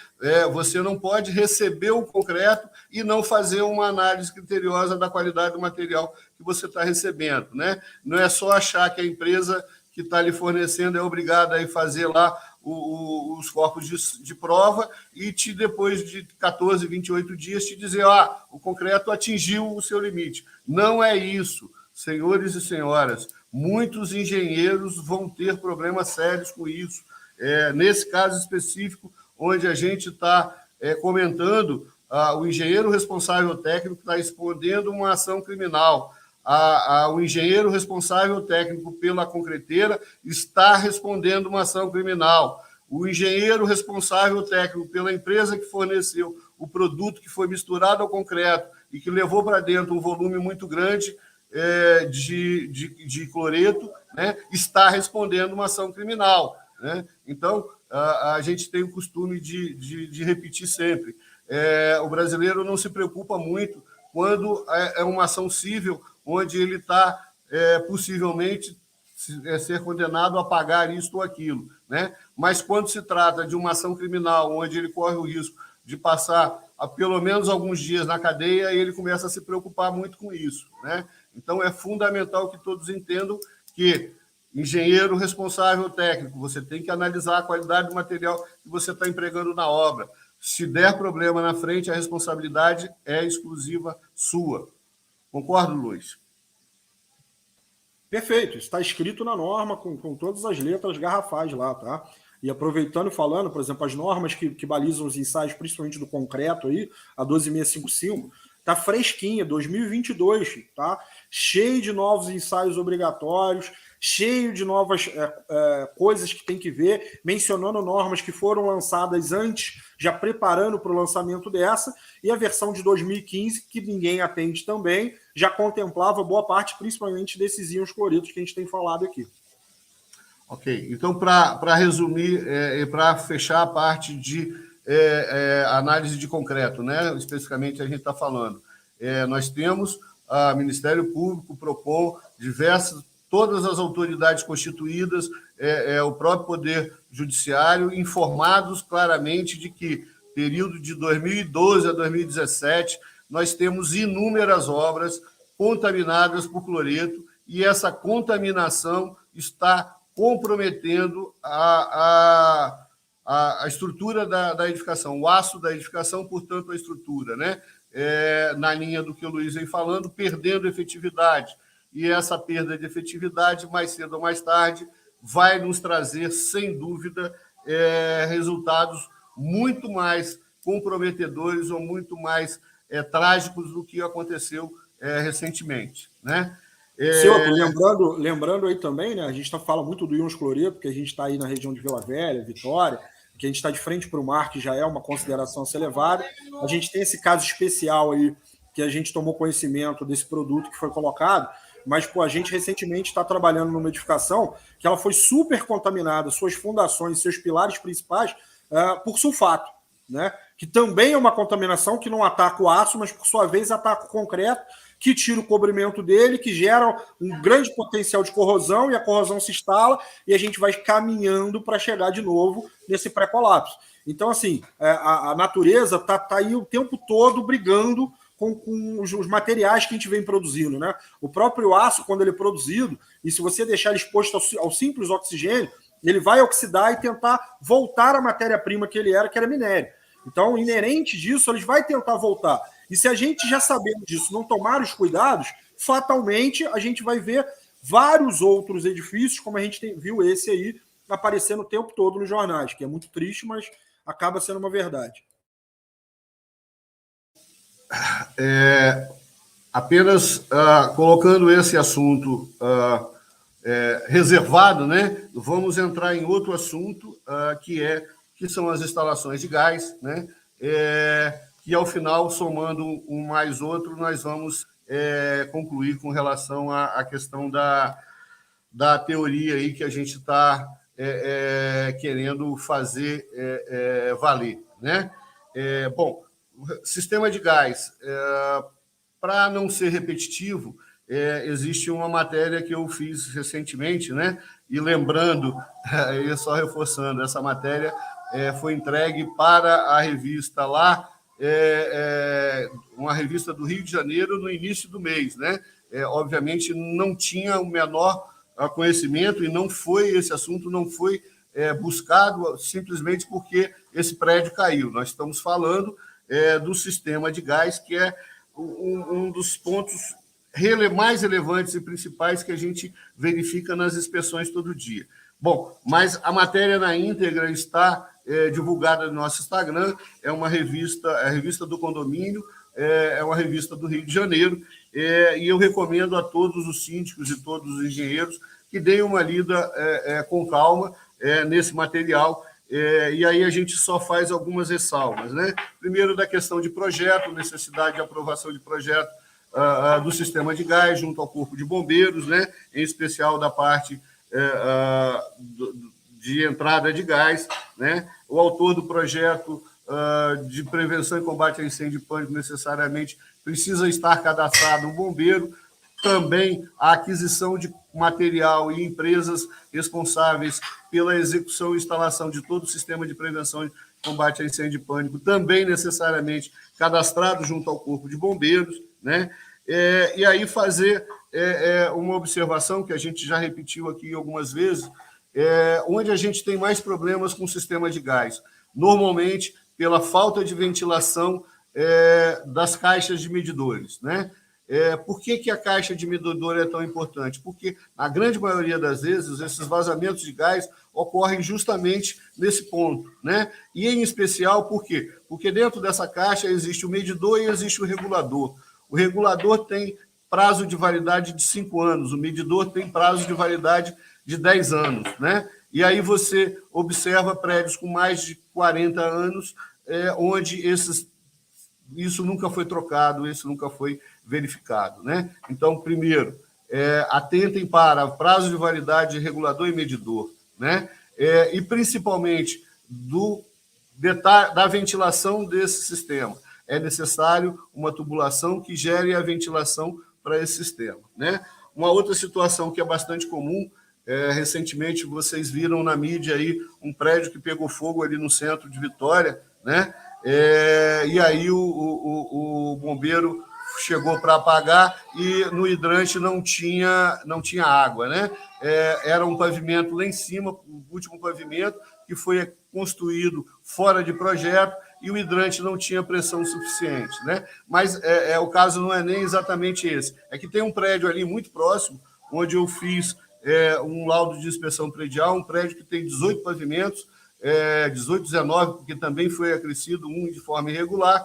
Você não pode receber o concreto e não fazer uma análise criteriosa da qualidade do material que você está recebendo, né? Não é só achar que a empresa que está lhe fornecendo é obrigada a ir fazer lá os corpos de prova e depois de 14, 28 dias, te dizer, o concreto atingiu o seu limite. Não é isso, senhores e senhoras. Muitos engenheiros vão ter problemas sérios com isso. Nesse caso específico, onde a gente está comentando, o engenheiro responsável técnico está respondendo uma ação criminal. O engenheiro responsável técnico pela concreteira está respondendo uma ação criminal. O engenheiro responsável técnico pela empresa que forneceu o produto que foi misturado ao concreto e que levou para dentro um volume muito grande de cloreto, né, está respondendo uma ação criminal. Né? Então, a gente tem o costume de repetir sempre. O brasileiro não se preocupa muito quando é uma ação civil onde ele está possivelmente ser condenado a pagar isto ou aquilo. Né? Mas quando se trata de uma ação criminal onde ele corre o risco de passar pelo menos alguns dias na cadeia, ele começa a se preocupar muito com isso. Né? Então, é fundamental que todos entendam que engenheiro responsável técnico, você tem que analisar a qualidade do material que você está empregando na obra. Se der problema na frente, a responsabilidade é exclusiva sua. Concordo, Luiz?
Perfeito, está escrito na norma com todas as letras garrafais lá, tá? E aproveitando e falando, por exemplo, as normas que balizam os ensaios, principalmente do concreto aí, a 12655, tá fresquinha, 2022, tá? Cheio de novos ensaios obrigatórios, cheio de novas coisas que tem que ver, mencionando normas que foram lançadas antes, já preparando para o lançamento dessa, e a versão de 2015, que ninguém atende também, já contemplava boa parte, principalmente desses íons cloretos que a gente tem falado aqui.
Ok, então, para resumir e para fechar a parte de análise de concreto, né? Especificamente a gente está falando, nós temos o Ministério Público propor todas as autoridades constituídas, o próprio Poder Judiciário, informados claramente de que, período de 2012 a 2017, nós temos inúmeras obras contaminadas por cloreto e essa contaminação está comprometendo a estrutura da edificação, o aço da edificação, portanto, a estrutura, né? Na linha do que o Luiz vem falando, perdendo efetividade. E essa perda de efetividade, mais cedo ou mais tarde, vai nos trazer, sem dúvida, resultados muito mais comprometedores ou muito mais trágicos do que aconteceu recentemente. Né?
Lembrando aí também, né, a gente fala muito do íons cloreto, porque a gente está aí na região de Vila Velha, Vitória, que a gente está de frente para o mar, que já é uma consideração a ser elevada. A gente tem esse caso especial aí, que a gente tomou conhecimento desse produto que foi colocado, mas a gente recentemente está trabalhando numa edificação que ela foi super contaminada, suas fundações, seus pilares principais, por sulfato, né? Que também é uma contaminação que não ataca o aço, mas por sua vez ataca o concreto, que tira o cobrimento dele, que gera um grande potencial de corrosão, e a corrosão se instala, e a gente vai caminhando para chegar de novo nesse pré-colapso. Então, assim, a natureza está aí o tempo todo brigando com os materiais que a gente vem produzindo, né? O próprio aço, quando ele é produzido, e se você deixar ele exposto ao simples oxigênio, ele vai oxidar e tentar voltar à matéria-prima que ele era, que era minério. Então, inerente disso, ele vai tentar voltar. E se a gente, já sabendo disso, não tomar os cuidados, fatalmente a gente vai ver vários outros edifícios, como a gente viu esse aí, aparecendo o tempo todo nos jornais, que é muito triste, mas acaba sendo uma verdade.
Apenas colocando esse assunto reservado, né? Vamos entrar em outro assunto, que são as instalações de gás, né? E, ao final, somando um mais outro, nós vamos concluir com relação à questão da teoria aí que a gente está querendo fazer valer, né? Bom, o sistema de gás, para não ser repetitivo, existe uma matéria que eu fiz recentemente, né? E lembrando, e só reforçando, essa matéria foi entregue para a revista lá, uma revista do Rio de Janeiro, no início do mês, né? Obviamente, não tinha o menor conhecimento e esse assunto não foi buscado simplesmente porque esse prédio caiu. Nós estamos falando do sistema de gás, que é um dos pontos mais relevantes e principais que a gente verifica nas inspeções todo dia. Bom, mas a matéria na íntegra está divulgada no nosso Instagram, é uma revista, a revista do condomínio, é uma revista do Rio de Janeiro, e eu recomendo a todos os síndicos e todos os engenheiros que deem uma lida com calma nesse material, e aí a gente só faz algumas ressalvas, né? Primeiro, da questão de projeto, necessidade de aprovação de projeto do sistema de gás junto ao Corpo de Bombeiros, né? Em especial da parte de entrada de gás, né? O autor do projeto de prevenção e combate a incêndio e pânico necessariamente precisa estar cadastrado um bombeiro, também a aquisição de material e empresas responsáveis pela execução e instalação de todo o sistema de prevenção e combate a incêndio e pânico, também necessariamente cadastrado junto ao Corpo de Bombeiros, né? E aí fazer uma observação que a gente já repetiu aqui algumas vezes, onde a gente tem mais problemas com o sistema de gás. Normalmente, pela falta de ventilação das caixas de medidores, né? Por que a caixa de medidor é tão importante? Porque, na grande maioria das vezes, esses vazamentos de gás ocorrem justamente nesse ponto, né? E, em especial, por quê? Porque dentro dessa caixa existe o medidor e existe o regulador. O regulador tem prazo de validade de 5 anos, o medidor tem prazo de validade de 10 anos, né? E aí você observa prédios com mais de 40 anos, onde isso nunca foi trocado, isso nunca foi verificado, né? Então, primeiro, atentem para prazo de validade de regulador e medidor, né? E principalmente da ventilação desse sistema. É necessário uma tubulação que gere a ventilação para esse sistema, né? Uma outra situação que é bastante comum, recentemente vocês viram na mídia aí um prédio que pegou fogo ali no centro de Vitória, né? E aí o bombeiro chegou para apagar e no hidrante não tinha água, né? Era um pavimento lá em cima, o último pavimento, que foi construído fora de projeto e o hidrante não tinha pressão suficiente, né? Mas o caso não é nem exatamente esse. É que tem um prédio ali muito próximo, onde eu fiz um laudo de inspeção predial, um prédio que tem 18 pavimentos, 18, 19, porque também foi acrescido um de forma irregular,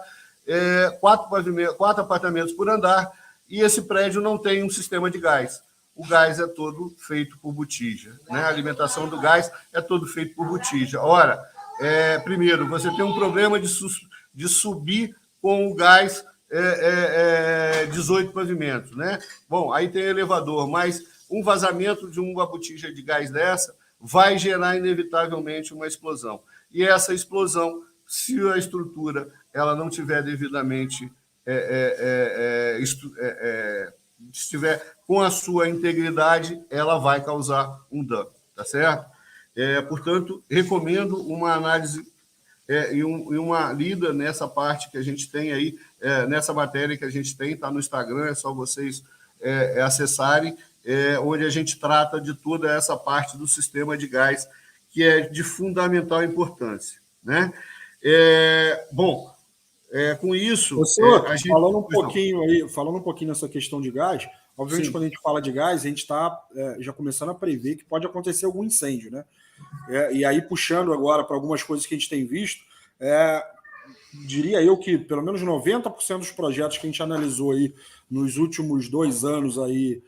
4 apartamentos por andar, e esse prédio não tem um sistema de gás. O gás é todo feito por botija, né? A alimentação do gás é todo feito por botija. Ora, primeiro, você tem um problema de subir com o gás 18 pavimentos, né? Bom, aí tem elevador, mas um vazamento de uma botija de gás dessa vai gerar inevitavelmente uma explosão. E essa explosão, se a estrutura ela não tiver devidamente estiver com a sua integridade, ela vai causar um dano, tá certo? Portanto, recomendo uma análise e uma lida nessa parte que a gente tem aí, nessa matéria que a gente tem, está no Instagram, é só vocês acessarem, onde a gente trata de toda essa parte do sistema de gás, que é de fundamental importância, né? Bom, com isso...
Senhor, a gente... falando um pouquinho nessa questão de gás, obviamente, sim, quando a gente fala de gás, a gente está já começando a prever que pode acontecer algum incêndio, né? E aí, puxando agora para algumas coisas que a gente tem visto, diria eu que pelo menos 90% dos projetos que a gente analisou aí nos últimos 2 anos aí,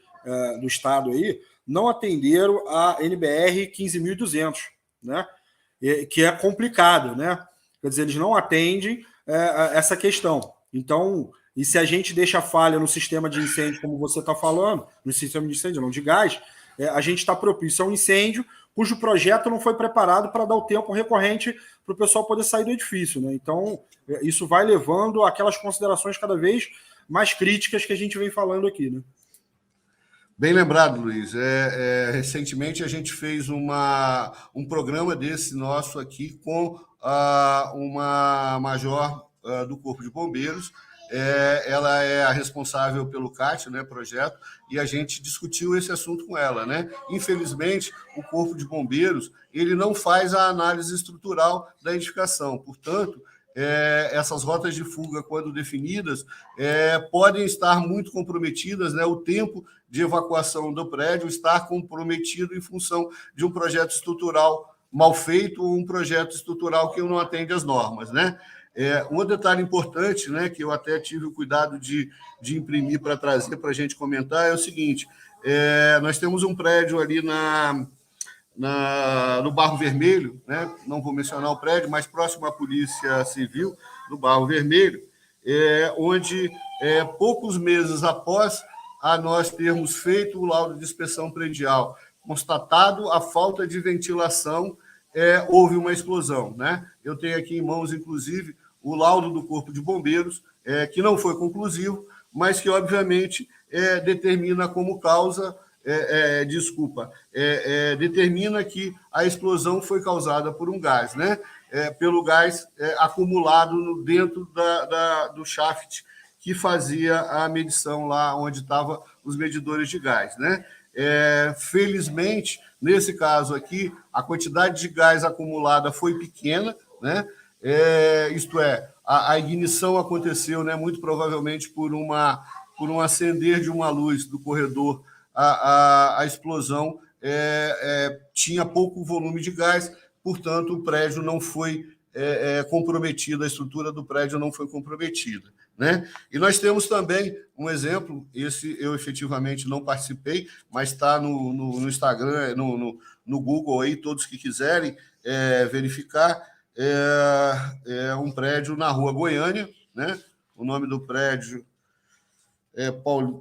do Estado aí, não atenderam a NBR 15.200, né? Que é complicado, né? Quer dizer, eles não atendem essa questão. Então, e se a gente deixa falha no sistema de incêndio, como você está falando, no sistema de incêndio, não de gás, a gente está propício a um incêndio cujo projeto não foi preparado para dar o tempo recorrente para o pessoal poder sair do edifício, né? Então, isso vai levando àquelas considerações cada vez mais críticas que a gente vem falando aqui, né?
Bem lembrado, Luiz. Recentemente a gente fez um programa desse nosso aqui com uma major do Corpo de Bombeiros, ela é a responsável pelo CAT, né, projeto, e a gente discutiu esse assunto com ela, né? Infelizmente, o Corpo de Bombeiros ele não faz a análise estrutural da edificação, portanto, essas rotas de fuga, quando definidas, podem estar muito comprometidas, né? O tempo de evacuação do prédio estar comprometido em função de um projeto estrutural mal feito ou um projeto estrutural que não atende às normas, né? Um detalhe importante, né, que eu até tive o cuidado de imprimir para trazer para a gente comentar, é o seguinte: nós temos um prédio ali no Barro Vermelho, né? Não vou mencionar o prédio, mas próximo à Polícia Civil, do Barro Vermelho, onde poucos meses após nós termos feito o laudo de inspeção predial, constatado a falta de ventilação, houve uma explosão, né? Eu tenho aqui em mãos, inclusive, o laudo do Corpo de Bombeiros, que não foi conclusivo, mas que, obviamente, determina como causa, determina que a explosão foi causada por um gás, né? Pelo gás acumulado dentro do shaft que fazia a medição lá onde estavam os medidores de gás, né? Felizmente, nesse caso aqui, a quantidade de gás acumulada foi pequena, né? Isto é, a ignição aconteceu, né, muito provavelmente por um acender de uma luz do corredor. A explosão tinha pouco volume de gás, portanto, o prédio não foi comprometido, a estrutura do prédio não foi comprometida, né? E nós temos também um exemplo, esse eu efetivamente não participei, mas está no Instagram, no Google, aí, todos que quiserem verificar, um prédio na Rua Goiânia, né? O nome do prédio é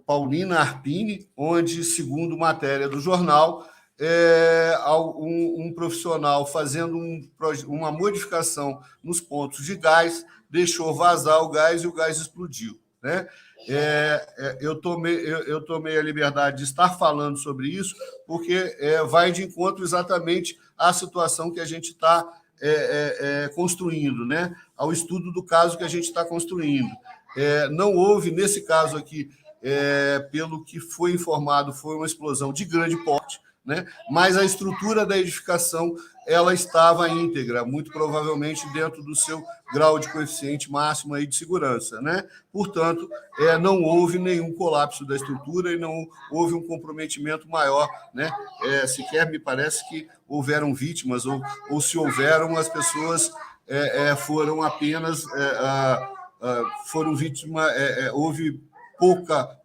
Paulina Arpini, onde, segundo matéria do jornal, um profissional fazendo uma modificação nos pontos de gás, deixou vazar o gás e o gás explodiu, né? Eu tomei a liberdade de estar falando sobre isso, porque vai de encontro exatamente à situação que a gente está construindo, né? Ao estudo do caso que a gente está construindo. Não houve, nesse caso aqui, pelo que foi informado, foi uma explosão de grande porte, né? Mas a estrutura da edificação ela estava íntegra, muito provavelmente dentro do seu grau de coeficiente máximo aí de segurança, né? Portanto, não houve nenhum colapso da estrutura e não houve um comprometimento maior, né? Sequer me parece que houveram vítimas, ou se houveram, as pessoas foram apenas foram vítimas, houve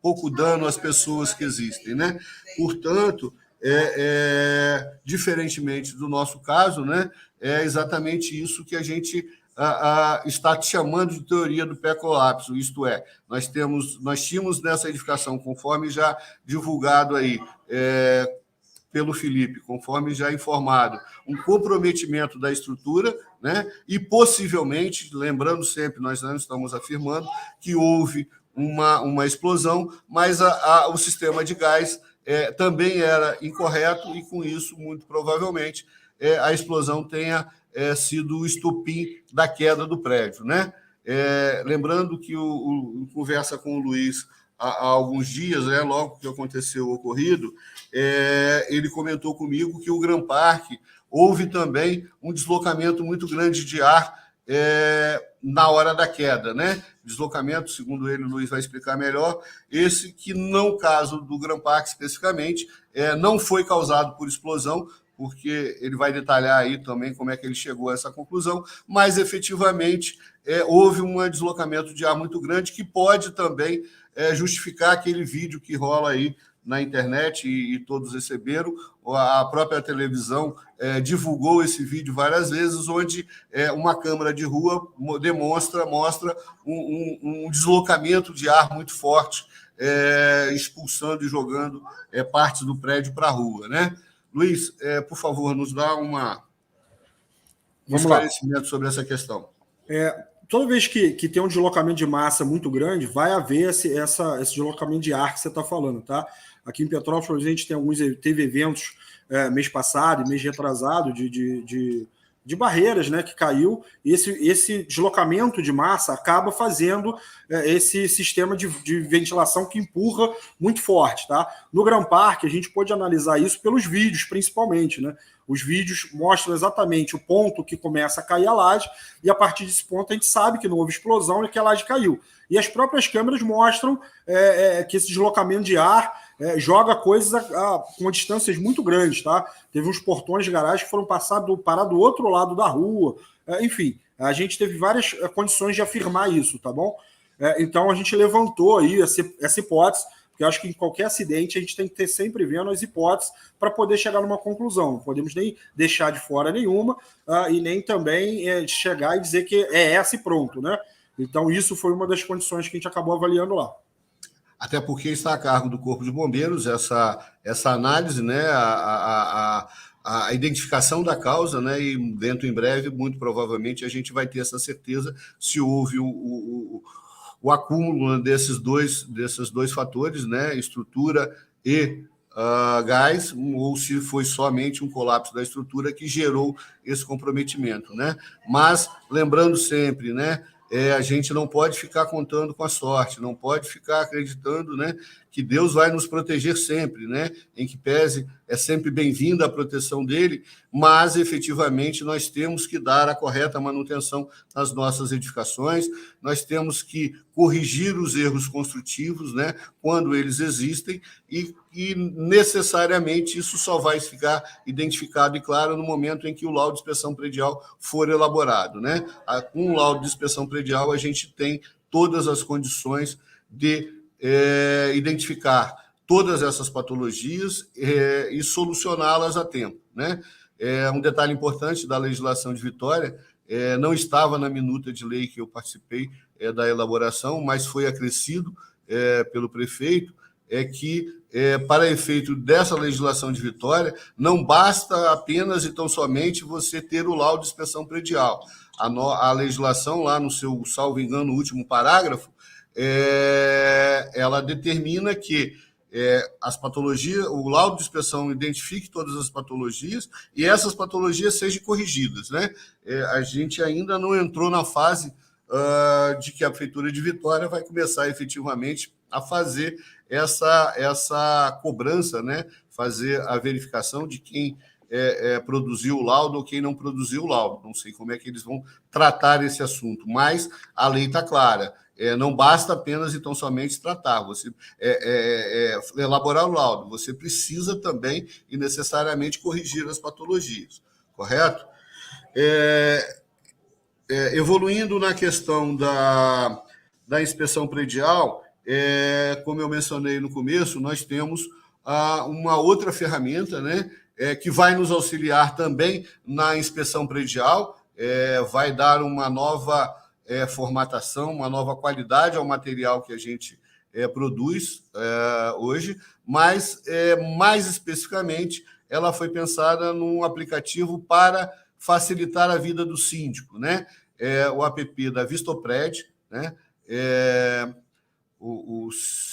pouco dano às pessoas que existem, né? Portanto, diferentemente do nosso caso, né, é exatamente isso que a gente está chamando de teoria do pré-colapso, isto é, nós tínhamos nessa edificação, conforme já divulgado aí pelo Felipe, conforme já informado, um comprometimento da estrutura, né, e possivelmente, lembrando sempre, nós não estamos afirmando que houve uma explosão, mas o sistema de gás também era incorreto e, com isso, muito provavelmente, a explosão tenha sido o estopim da queda do prédio, né? Lembrando que conversa com o Luiz há alguns dias, né, logo que aconteceu o ocorrido, ele comentou comigo que o Gran Parque houve também um deslocamento muito grande de ar na hora da queda, né? Deslocamento, segundo ele, o Luiz vai explicar melhor, esse que, no caso do Gran Parque especificamente, não foi causado por explosão, porque ele vai detalhar aí também como é que ele chegou a essa conclusão, mas efetivamente houve um deslocamento de ar muito grande que pode também justificar aquele vídeo que rola aí na internet e todos receberam. A própria televisão divulgou esse vídeo várias vezes, onde uma câmera de rua mostra um deslocamento de ar muito forte, expulsando e jogando partes do prédio para a rua, né? Luiz, por favor, nos dá um esclarecimento sobre essa questão.
Toda vez que tem um deslocamento de massa muito grande, vai haver esse deslocamento de ar que você está falando, tá? Aqui em Petrópolis, a gente teve eventos mês passado e mês retrasado de barreiras, né, que caiu, e esse deslocamento de massa acaba fazendo esse sistema de ventilação que empurra muito forte. Tá? No Grand Park, a gente pôde analisar isso pelos vídeos, principalmente. Né? Os vídeos mostram exatamente o ponto que começa a cair a laje, e a partir desse ponto a gente sabe que não houve explosão e que a laje caiu. E as próprias câmeras mostram que esse deslocamento de ar joga coisas com distâncias muito grandes. Tá? Teve uns portões de garagem que foram parar do outro lado da rua. Enfim, a gente teve várias condições de afirmar isso, tá bom? Então a gente levantou aí essa hipótese, porque eu acho que em qualquer acidente a gente tem que ter sempre vendo as hipóteses para poder chegar numa conclusão. Não podemos nem deixar de fora nenhuma e nem também chegar e dizer que é essa e pronto, né? Então isso foi uma das condições que a gente acabou avaliando lá.
Até porque está a cargo do Corpo de Bombeiros essa análise, né, a identificação da causa, né, e dentro em breve, muito provavelmente, a gente vai ter essa certeza se houve o acúmulo desses dois fatores, né, estrutura e gás, ou se foi somente um colapso da estrutura que gerou esse comprometimento, né? Mas, lembrando sempre, né, a gente não pode ficar contando com a sorte, não pode ficar acreditando, né, que Deus vai nos proteger sempre, né, em que pese é sempre bem-vinda a proteção dele, mas efetivamente nós temos que dar a correta manutenção nas nossas edificações, nós temos que corrigir os erros construtivos, né, quando eles existem, e necessariamente isso só vai ficar identificado e claro no momento em que o laudo de inspeção predial for elaborado, né? Com o laudo de inspeção predial a gente tem todas as condições de identificar todas essas patologias e solucioná-las a tempo, né? Um detalhe importante da legislação de Vitória, não estava na minuta de lei que eu participei da elaboração, mas foi acrescido pelo prefeito, que, para efeito dessa legislação de Vitória, não basta apenas e tão somente você ter o laudo de inspeção predial. A legislação, lá no seu, salvo engano, último parágrafo, ela determina que as patologias, o laudo de inspeção identifique todas as patologias e essas patologias sejam corrigidas, né? A gente ainda não entrou na fase de que a Prefeitura de Vitória vai começar efetivamente a fazer essa cobrança, né? Fazer a verificação de quem produziu o laudo ou quem não produziu o laudo. Não sei como é que eles vão tratar esse assunto, mas a lei está clara. Não basta apenas e tão somente tratar, você elaborar o laudo, você precisa também e necessariamente corrigir as patologias, correto? Evoluindo na questão da inspeção predial, como eu mencionei no começo, nós temos uma outra ferramenta, né, que vai nos auxiliar também na inspeção predial, vai dar uma nova formatação, uma nova qualidade ao material que a gente produz hoje, mas, mais especificamente, ela foi pensada num aplicativo para facilitar a vida do síndico, né? O app da Vistopred, né?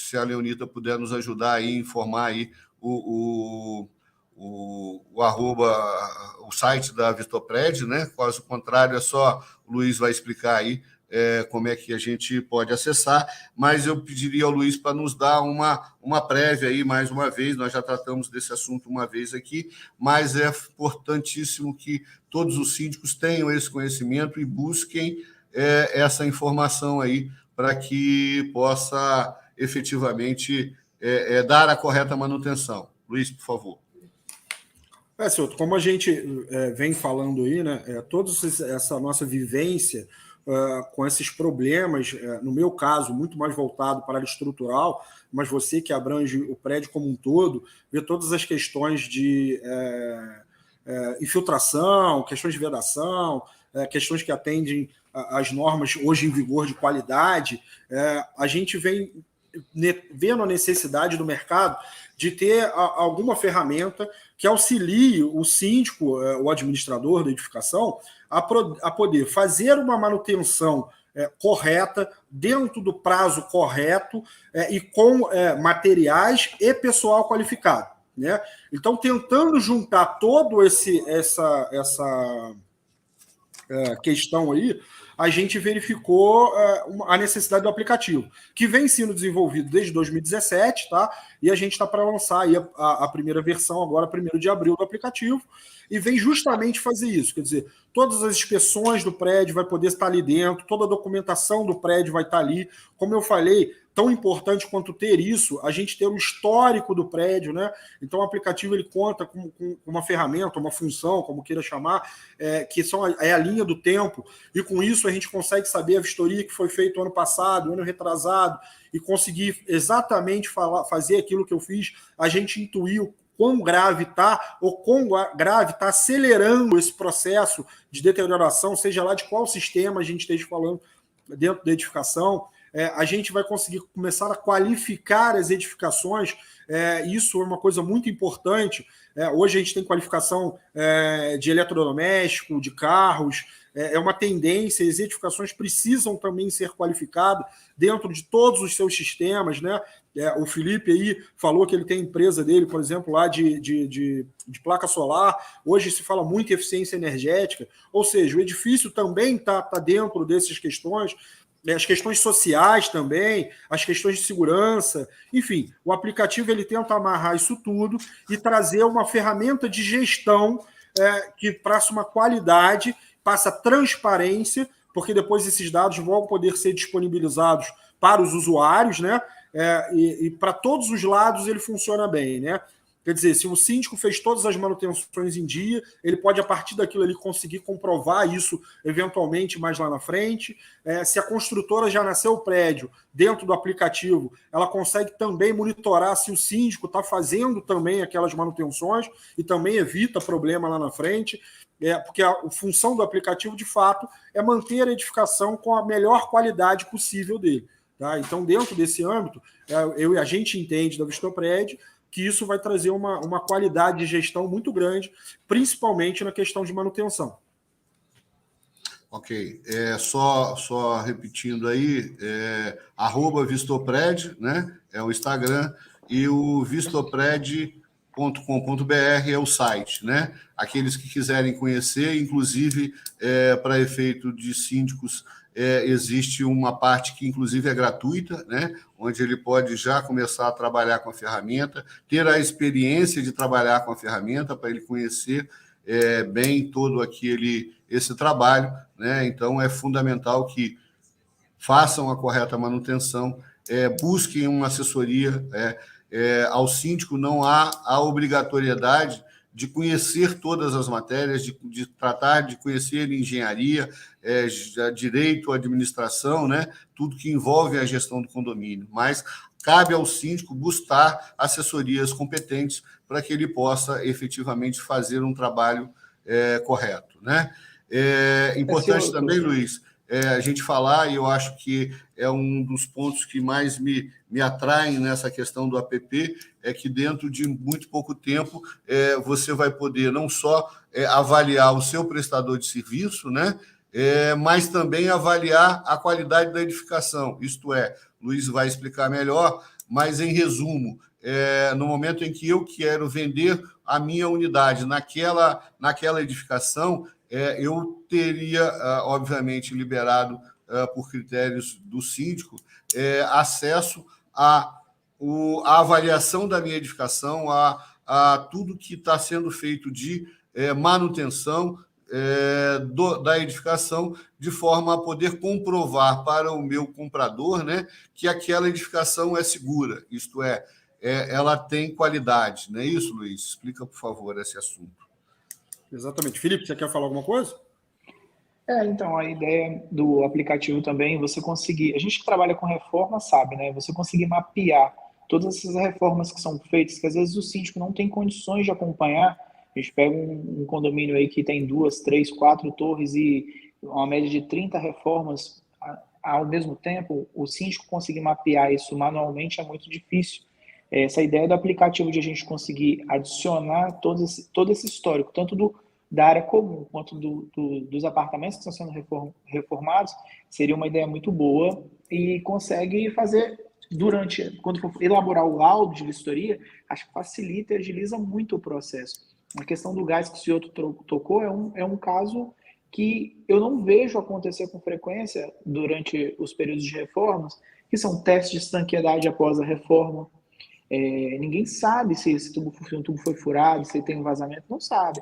Se a Leonita puder nos ajudar aí, informar aí o site da Vistopred, né? Caso contrário, só o Luiz vai explicar aí como é que a gente pode acessar, mas eu pediria ao Luiz para nos dar uma prévia aí, mais uma vez, nós já tratamos desse assunto uma vez aqui, mas é importantíssimo que todos os síndicos tenham esse conhecimento e busquem essa informação aí para que possa efetivamente dar a correta manutenção. Luiz, por favor.
Silton, como a gente vem falando aí, né, toda essa nossa vivência com esses problemas, no meu caso, muito mais voltado para a área estrutural, mas você que abrange o prédio como um todo, vê todas as questões de infiltração, questões de vedação, questões que atendem às normas hoje em vigor de qualidade, a gente vem vendo a necessidade do mercado de ter alguma ferramenta que auxilie o síndico, o administrador da edificação, a poder fazer uma manutenção correta, dentro do prazo correto e com materiais e pessoal qualificado, né? Então, tentando juntar todo questão aí, a gente verificou a necessidade do aplicativo, que vem sendo desenvolvido desde 2017, tá? E a gente está para lançar aí a primeira versão agora, 1º de abril, do aplicativo, e vem justamente fazer isso, quer dizer, todas as inspeções do prédio vai poder estar ali dentro, toda a documentação do prédio vai estar ali. Como eu falei, tão importante quanto ter isso, a gente ter o histórico do prédio, né? Então o aplicativo ele conta com uma ferramenta, uma função, como queira chamar, que é a linha do tempo, e com isso a gente consegue saber a vistoria que foi feita ano passado, ano retrasado, e conseguir exatamente fazer aquilo que eu fiz, a gente intuiu quão grave está, ou quão grave está acelerando esse processo de deterioração, seja lá de qual sistema a gente esteja falando dentro da edificação. A gente vai conseguir começar a qualificar as edificações, isso é uma coisa muito importante. Hoje a gente tem qualificação de eletrodoméstico, de carros, é uma tendência, as edificações precisam também ser qualificadas dentro de todos os seus sistemas, né? O Felipe aí falou que ele tem a empresa dele, por exemplo, lá de placa solar. Hoje se fala muito em eficiência energética, ou seja, o edifício também está dentro dessas questões, as questões sociais também, as questões de segurança, enfim, o aplicativo ele tenta amarrar isso tudo e trazer uma ferramenta de gestão que passa uma qualidade, passa transparência, porque depois esses dados vão poder ser disponibilizados para os usuários, né? E para todos os lados ele funciona bem, né? Quer dizer, se o síndico fez todas as manutenções em dia, ele pode, a partir daquilo ali, conseguir comprovar isso eventualmente mais lá na frente. Se a construtora já nasceu o prédio dentro do aplicativo, ela consegue também monitorar se o síndico está fazendo também aquelas manutenções e também evita problema lá na frente. Porque a função do aplicativo, de fato, é manter a edificação com a melhor qualidade possível dele. Tá? Então, dentro desse âmbito, a gente entende da Vistopred que isso vai trazer uma qualidade de gestão muito grande, principalmente na questão de manutenção.
Ok. Só repetindo aí, @Vistopred, né? É o Instagram, e o vistopred.com.br é o site, né? Aqueles que quiserem conhecer, inclusive, para efeito de síndicos, existe uma parte que, inclusive, é gratuita, né? Onde ele pode já começar a trabalhar com a ferramenta, ter a experiência de trabalhar com a ferramenta para ele conhecer bem todo esse trabalho, né? Então, é fundamental que façam a correta manutenção, busquem uma assessoria. Ao síndico não há a obrigatoriedade de conhecer todas as matérias, de tratar de conhecer engenharia, direito, administração, né? Tudo que envolve a gestão do condomínio. Mas cabe ao síndico buscar assessorias competentes para que ele possa efetivamente fazer um trabalho correto, né? Importante também, Luiz, a gente falar, e eu acho que é um dos pontos que mais me atraem nessa questão do app, é que dentro de muito pouco tempo você vai poder não só avaliar o seu prestador de serviço, né, mas também avaliar a qualidade da edificação. Isto é, Luiz vai explicar melhor, mas em resumo, no momento em que eu quero vender a minha unidade naquela edificação, eu teria, obviamente, liberado por critérios do síndico, acesso à avaliação da minha edificação, a tudo que está sendo feito de manutenção da edificação, de forma a poder comprovar para o meu comprador, né, que aquela edificação é segura, isto é, ela tem qualidade. Não é isso, Luiz? Explica, por favor, esse assunto.
Exatamente. Felipe, você quer falar alguma coisa?
Então, a ideia do aplicativo também, você conseguir... A gente que trabalha com reforma sabe, né? Você conseguir mapear todas essas reformas que são feitas, que às vezes o síndico não tem condições de acompanhar. A gente pega um condomínio aí que tem 2, 3, 4 torres e uma média de 30 reformas ao mesmo tempo, o síndico conseguir mapear isso manualmente é muito difícil. Essa ideia do aplicativo de a gente conseguir adicionar todo esse histórico, tanto da área comum quanto dos apartamentos que estão sendo reformados, seria uma ideia muito boa e consegue fazer quando for elaborar o laudo de vistoria, acho que facilita e agiliza muito o processo. A questão do gás que o senhor tocou é um caso que eu não vejo acontecer com frequência durante os períodos de reformas, que são testes de estanqueidade após a reforma. Ninguém sabe se um tubo foi furado, se tem um vazamento, não sabe.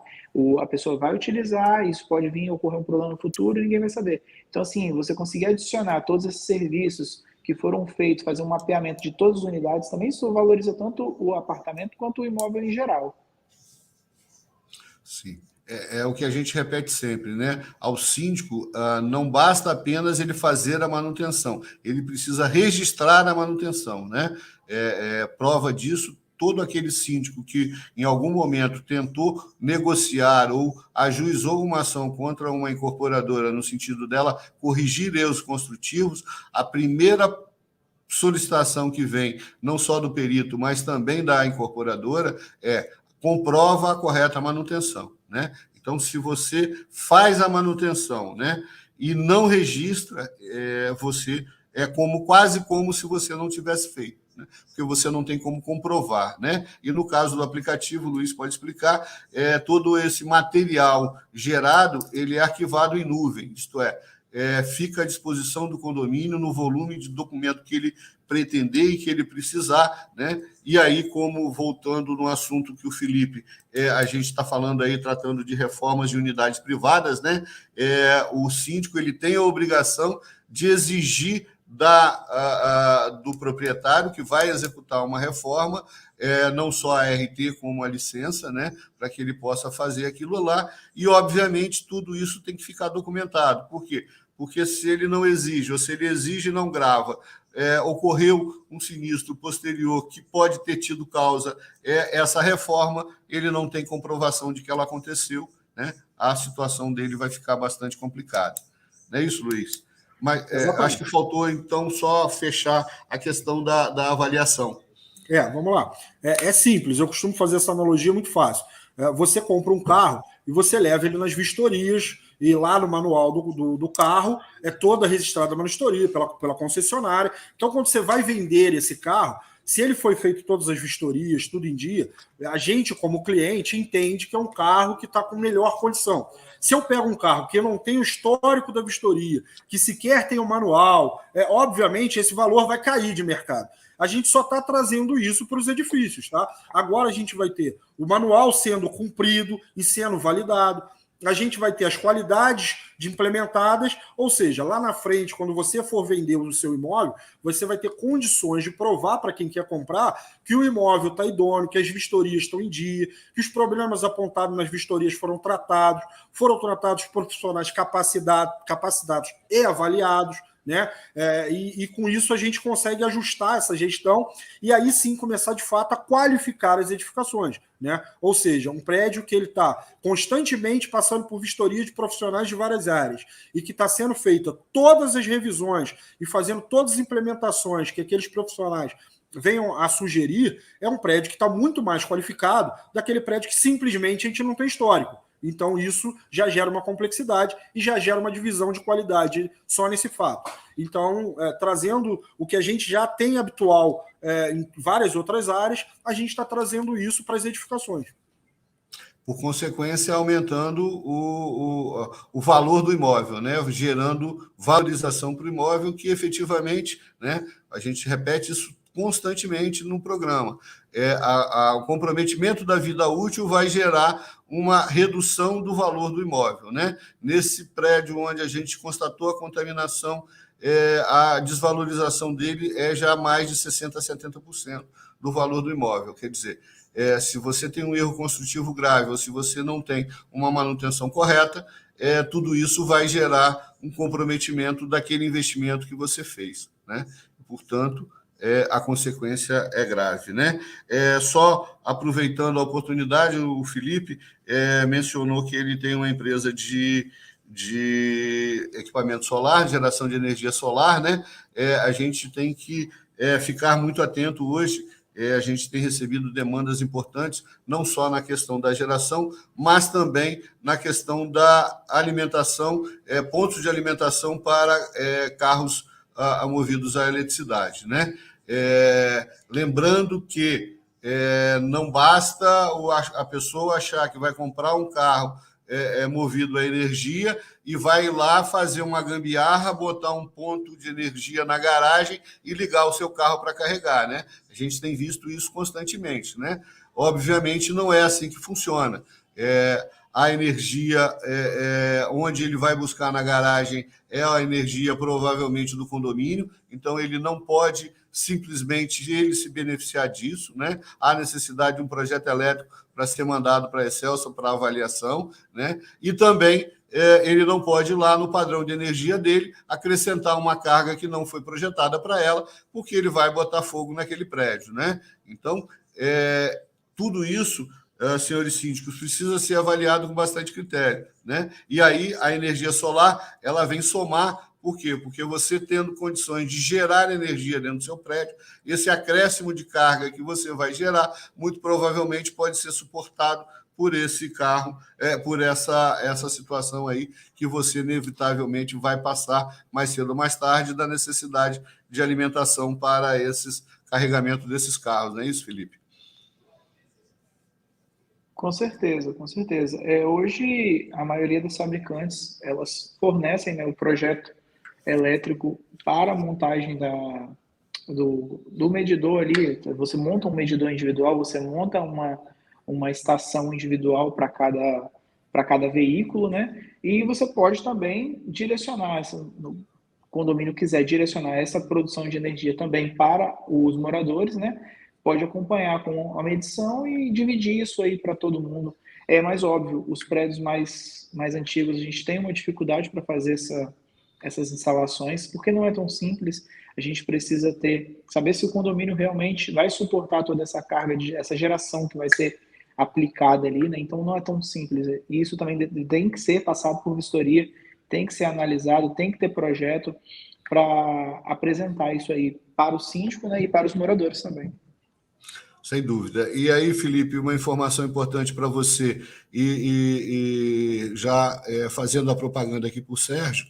A pessoa vai utilizar, isso pode vir a ocorrer um problema no futuro e ninguém vai saber. Então, assim, você conseguir adicionar todos esses serviços que foram feitos, fazer um mapeamento de todas as unidades, também isso valoriza tanto o apartamento quanto o imóvel em geral.
Sim. É o que a gente repete sempre, né? Ao síndico, não basta apenas ele fazer a manutenção, ele precisa registrar a manutenção, né? Prova disso, todo aquele síndico que em algum momento tentou negociar ou ajuizou uma ação contra uma incorporadora no sentido dela corrigir erros construtivos, a primeira solicitação que vem, não só do perito, mas também da incorporadora, comprova a correta manutenção, né? Então, se você faz a manutenção, né, e não registra, você quase como se você não tivesse feito, né? Porque você não tem como comprovar, né? E no caso do aplicativo, o Luiz pode explicar, todo esse material gerado, ele é arquivado em nuvem, isto fica à disposição do condomínio no volume de documento que ele pretender e que ele precisar, né? E aí, como voltando no assunto que o Felipe, a gente está falando aí, tratando de reformas de unidades privadas, né? O síndico ele tem a obrigação de exigir do proprietário que vai executar uma reforma, não só a RT como a licença, né? Para que ele possa fazer aquilo lá. E, obviamente, tudo isso tem que ficar documentado. Por quê? Porque se ele não exige, ou se ele exige e não grava, ocorreu um sinistro posterior que pode ter tido causa essa reforma, ele não tem comprovação de que ela aconteceu, né? A situação dele vai ficar bastante complicada. Não é isso, Luiz? Mas acho que faltou, então, só fechar a questão da avaliação.
Vamos lá. É simples, eu costumo fazer essa analogia muito fácil. Você compra um carro e você leva ele nas vistorias, e lá no manual do carro é toda registrada na vistoria pela concessionária. Então, quando você vai vender esse carro, se ele foi feito todas as vistorias, tudo em dia, a gente, como cliente, entende que é um carro que está com melhor condição. Se eu pego um carro que não tem o histórico da vistoria, que sequer tem o manual, obviamente esse valor vai cair de mercado. A gente só está trazendo isso para os edifícios, tá? Agora a gente vai ter o manual sendo cumprido e sendo validado. A gente vai ter as qualidades de implementadas, ou seja, lá na frente, quando você for vender o seu imóvel, você vai ter condições de provar para quem quer comprar que o imóvel está idôneo, que as vistorias estão em dia, que os problemas apontados nas vistorias foram tratados por profissionais capacitados e avaliados, né? E com isso a gente consegue ajustar essa gestão e aí sim começar de fato a qualificar as edificações, né? Ou seja, um prédio que ele está constantemente passando por vistoria de profissionais de várias áreas e que está sendo feita todas as revisões e fazendo todas as implementações que aqueles profissionais venham a sugerir, é um prédio que está muito mais qualificado daquele prédio que simplesmente a gente não tem histórico. Então, isso já gera uma complexidade e já gera uma divisão de qualidade só nesse fato. Então, trazendo o que a gente já tem habitual em várias outras áreas, a gente está trazendo isso para as edificações.
Por consequência, aumentando o valor do imóvel, né? Gerando valorização para o imóvel, que efetivamente, né? A gente repete isso constantemente no programa. O comprometimento da vida útil vai gerar uma redução do valor do imóvel, né? Nesse prédio onde a gente constatou a contaminação, a desvalorização dele é já mais de 60% a 70% do valor do imóvel. Quer dizer, se você tem um erro construtivo grave ou se você não tem uma manutenção correta, tudo isso vai gerar um comprometimento daquele investimento que você fez, né? Portanto, a consequência é grave, né? Só aproveitando a oportunidade, o Felipe mencionou que ele tem uma empresa de equipamento solar, de geração de energia solar, né? A gente tem que ficar muito atento hoje. A gente tem recebido demandas importantes, não só na questão da geração, mas também na questão da alimentação, pontos de alimentação para carros movidos à eletricidade, né? Lembrando que não basta a pessoa achar que vai comprar um carro movido a energia e vai lá fazer uma gambiarra, botar um ponto de energia na garagem e ligar o seu carro para carregar, né? A gente tem visto isso constantemente, né? Obviamente, não é assim que funciona. A energia onde ele vai buscar na garagem é a energia provavelmente do condomínio, então ele não pode simplesmente ele se beneficiar disso, né? Há necessidade de um projeto elétrico para ser mandado para a Excelsa para avaliação, né? E também ele não pode ir lá no padrão de energia dele acrescentar uma carga que não foi projetada para ela, porque ele vai botar fogo naquele prédio, né? Então, tudo isso, senhores síndicos, precisa ser avaliado com bastante critério, né? E aí a energia solar ela vem somar. Por quê? Porque você tendo condições de gerar energia dentro do seu prédio, esse acréscimo de carga que você vai gerar, muito provavelmente pode ser suportado por esse carro, por essa situação aí que você inevitavelmente vai passar mais cedo ou mais tarde da necessidade de alimentação para esses carregamentos desses carros. Não é isso, Felipe?
Com certeza, com certeza. Hoje, a maioria das fabricantes, elas fornecem, né, o projeto elétrico para a montagem do medidor ali. Você monta um medidor individual, você monta uma estação individual para cada veículo, né? E você pode também direcionar, no condomínio quiser direcionar essa produção de energia também para os moradores, né? Pode acompanhar com a medição e dividir isso aí para todo mundo. É mais óbvio, os prédios mais antigos, a gente tem uma dificuldade para fazer essas instalações, porque não é tão simples. A gente precisa saber se o condomínio realmente vai suportar toda essa carga, essa geração que vai ser aplicada ali, né? Então não é tão simples. E isso também tem que ser passado por vistoria, tem que ser analisado, tem que ter projeto para apresentar isso aí para o síndico, né, e para os moradores também.
Sem dúvida. E aí, Felipe, uma informação importante para você, e já fazendo a propaganda aqui para o Sérgio,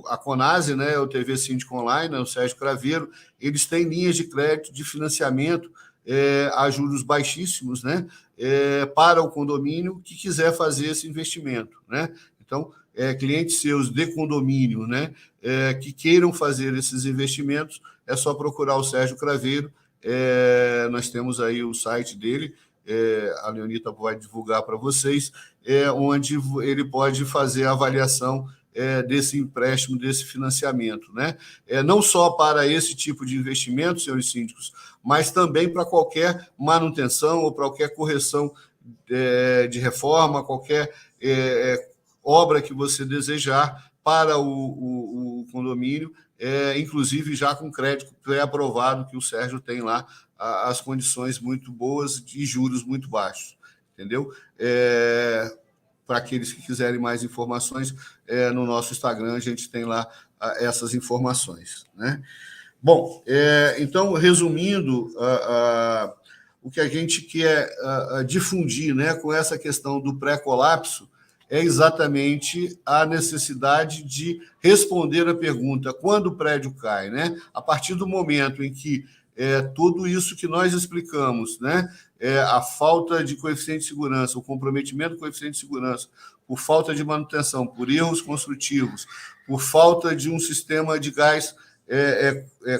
a Conase, né, o TV Síndico Online, o Sérgio Craveiro, eles têm linhas de crédito de financiamento a juros baixíssimos, né, para o condomínio que quiser fazer esse investimento, né? Então, clientes seus de condomínio, né, que queiram fazer esses investimentos, é só procurar o Sérgio Craveiro. Nós temos aí o site dele, a Leonita vai divulgar para vocês, onde ele pode fazer a avaliação desse empréstimo, desse financiamento, né? Não só para esse tipo de investimento, senhores síndicos, mas também para qualquer manutenção ou para qualquer correção de reforma, qualquer obra que você desejar para o condomínio, inclusive já com crédito pré-aprovado, que o Sérgio tem lá as condições muito boas e juros muito baixos, entendeu? Para aqueles que quiserem mais informações, no nosso Instagram a gente tem lá essas informações, né? Bom, então, resumindo, o que a gente quer difundir, né, com essa questão do pré-colapso é exatamente a necessidade de responder a pergunta quando o prédio cai, né? A partir do momento em que tudo isso que nós explicamos, né? A falta de coeficiente de segurança, o comprometimento do coeficiente de segurança, por falta de manutenção, por erros construtivos, por falta de um sistema de gás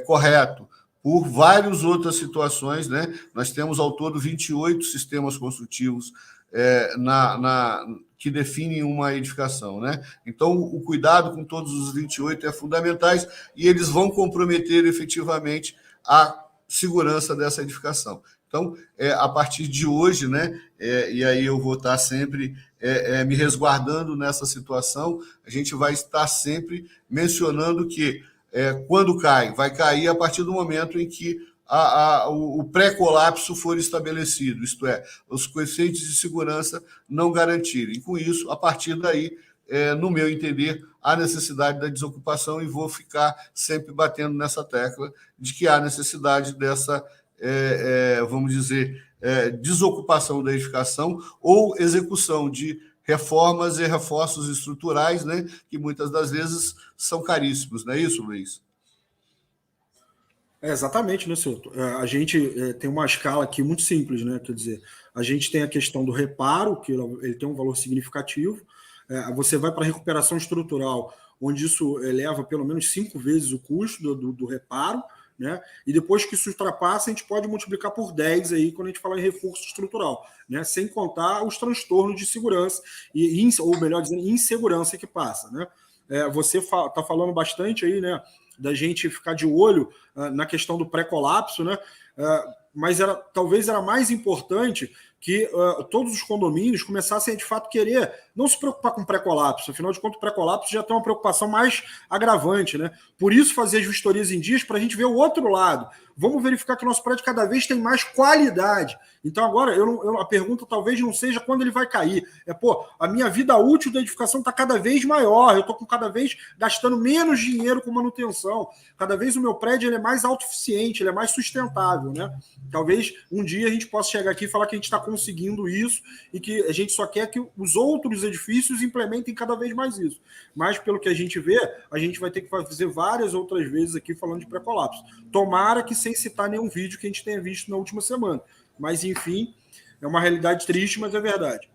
correto, por várias outras situações, né? Nós temos ao todo 28 sistemas construtivos que definem uma edificação, né? Então, o cuidado com todos os 28 é fundamental e eles vão comprometer efetivamente a segurança dessa edificação. Então, a partir de hoje, né? E aí eu vou estar sempre me resguardando nessa situação, a gente vai estar sempre mencionando que quando cai, vai cair a partir do momento em que o pré-colapso for estabelecido, isto é, os coeficientes de segurança não garantirem. Com isso, a partir daí, no meu entender, há necessidade da desocupação e vou ficar sempre batendo nessa tecla de que há necessidade dessa, vamos dizer, desocupação da edificação ou execução de reformas e reforços estruturais, né, que muitas das vezes são caríssimos. Não é isso, Luiz?
Exatamente, né, Souto? A gente tem uma escala aqui muito simples, né? Quer dizer, a gente tem a questão do reparo, que ele tem um valor significativo. Você vai para a recuperação estrutural, onde isso eleva pelo menos 5 vezes o custo do reparo, né? E depois que isso ultrapassa, a gente pode multiplicar por 10 aí quando a gente fala em reforço estrutural, né? Sem contar os transtornos de segurança, ou melhor dizendo, insegurança que passa, né? Você está falando bastante aí, né, da gente ficar de olho na questão do pré-colapso, né? Mas talvez era mais importante que todos os condomínios começassem a, de fato, querer não se preocupar com pré-colapso. Afinal de contas, o pré-colapso já tem uma preocupação mais agravante, né? Por isso, fazer as vistorias em dias para a gente ver o outro lado. Vamos verificar que o nosso prédio cada vez tem mais qualidade. Então, agora, a pergunta talvez não seja quando ele vai cair. A minha vida útil da edificação está cada vez maior. Eu estou cada vez gastando menos dinheiro com manutenção. Cada vez o meu prédio ele é mais autossuficiente, ele é mais sustentável, né? Talvez um dia a gente possa chegar aqui e falar que a gente está conseguindo isso e que a gente só quer que os outros edifícios implementem cada vez mais isso. Mas, pelo que a gente vê, a gente vai ter que fazer várias outras vezes aqui falando de pré-colapso. Tomara que sem citar nenhum vídeo que a gente tenha visto na última semana. Mas, enfim, é uma realidade triste, mas é verdade.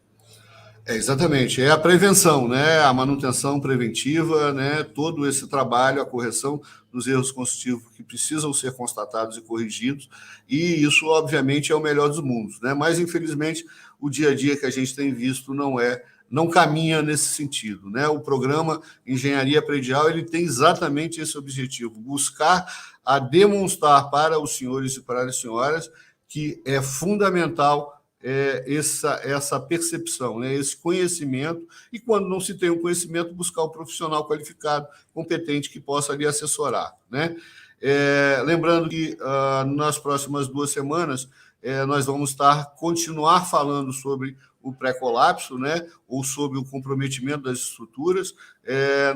Exatamente, é a prevenção, né? A manutenção preventiva, né? Todo esse trabalho, a correção dos erros construtivos que precisam ser constatados e corrigidos, e isso, obviamente, é o melhor dos mundos, né? Mas, infelizmente, o dia a dia que a gente tem visto não caminha nesse sentido, né? O programa Engenharia Predial ele tem exatamente esse objetivo, buscar a demonstrar para os senhores e para as senhoras que é fundamental essa percepção, né? Esse conhecimento, e quando não se tem um conhecimento, buscar um profissional qualificado, competente, que possa lhe assessorar, né? Lembrando que nas próximas 2 semanas nós vamos continuar falando sobre o pré-colapso, né? Ou sobre o comprometimento das estruturas.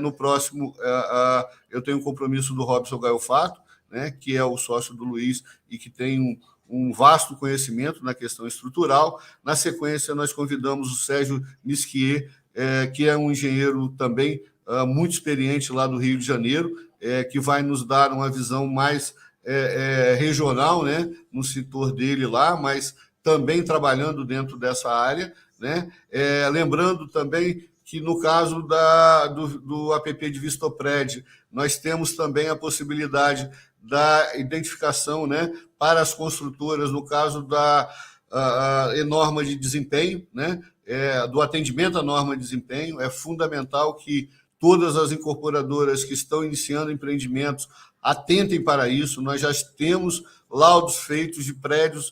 No próximo, eu tenho um compromisso do Robson Gaiofato, né? Que é o sócio do Luiz e que tem um vasto conhecimento na questão estrutural. Na sequência, nós convidamos o Sérgio Nisquier, que é um engenheiro também muito experiente lá do Rio de Janeiro, que vai nos dar uma visão mais regional, né, no setor dele lá, mas também trabalhando dentro dessa área, né? Lembrando também que, no caso do APP de Vistopred, nós temos também a possibilidade da identificação, né, para as construtoras, no caso da norma de desempenho, né, do atendimento à norma de desempenho. É fundamental que todas as incorporadoras que estão iniciando empreendimentos atentem para isso. Nós já temos laudos feitos de prédios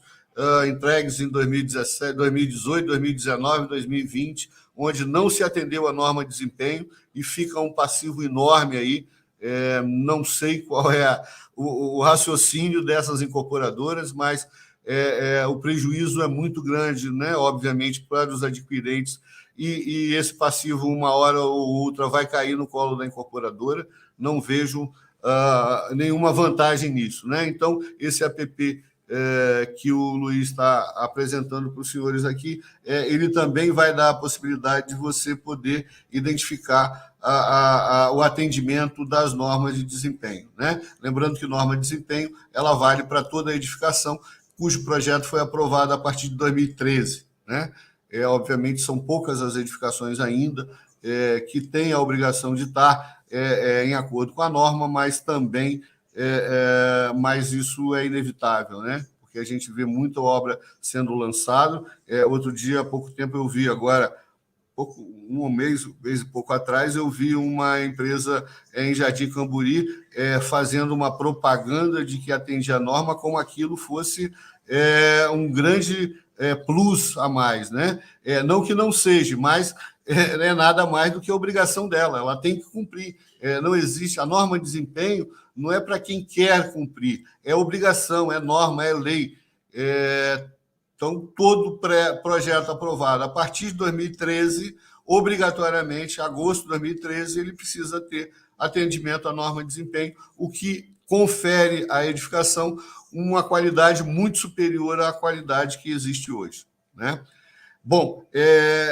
entregues em 2017, 2018, 2019, 2020, onde não se atendeu à norma de desempenho e fica um passivo enorme aí. Não sei qual é o raciocínio dessas incorporadoras, mas o prejuízo é muito grande, né? Obviamente, para os adquirentes, e esse passivo, uma hora ou outra, vai cair no colo da incorporadora. Não vejo nenhuma vantagem nisso, né? Então, esse APP que o Luiz está apresentando para os senhores aqui, ele também vai dar a possibilidade de você poder identificar o atendimento das normas de desempenho, né? Lembrando que norma de desempenho ela vale para toda a edificação cujo projeto foi aprovado a partir de 2013, né? Obviamente, são poucas as edificações ainda que têm a obrigação de estar em acordo com a norma, mas também mas isso é inevitável, né? Porque a gente vê muita obra sendo lançada. Outro dia, há pouco tempo, eu vi agora, um mês e pouco atrás, eu vi uma empresa em Jardim Camburi fazendo uma propaganda de que atendia a norma como aquilo fosse um grande plus a mais, né? Não que não seja, mas é nada mais do que a obrigação dela, ela tem que cumprir. Não existe, a norma de desempenho não é para quem quer cumprir, é obrigação, é norma, é lei. Então, todo projeto aprovado a partir de 2013, obrigatoriamente, agosto de 2013, ele precisa ter atendimento à norma de desempenho, o que confere à edificação uma qualidade muito superior à qualidade que existe hoje, né? Bom,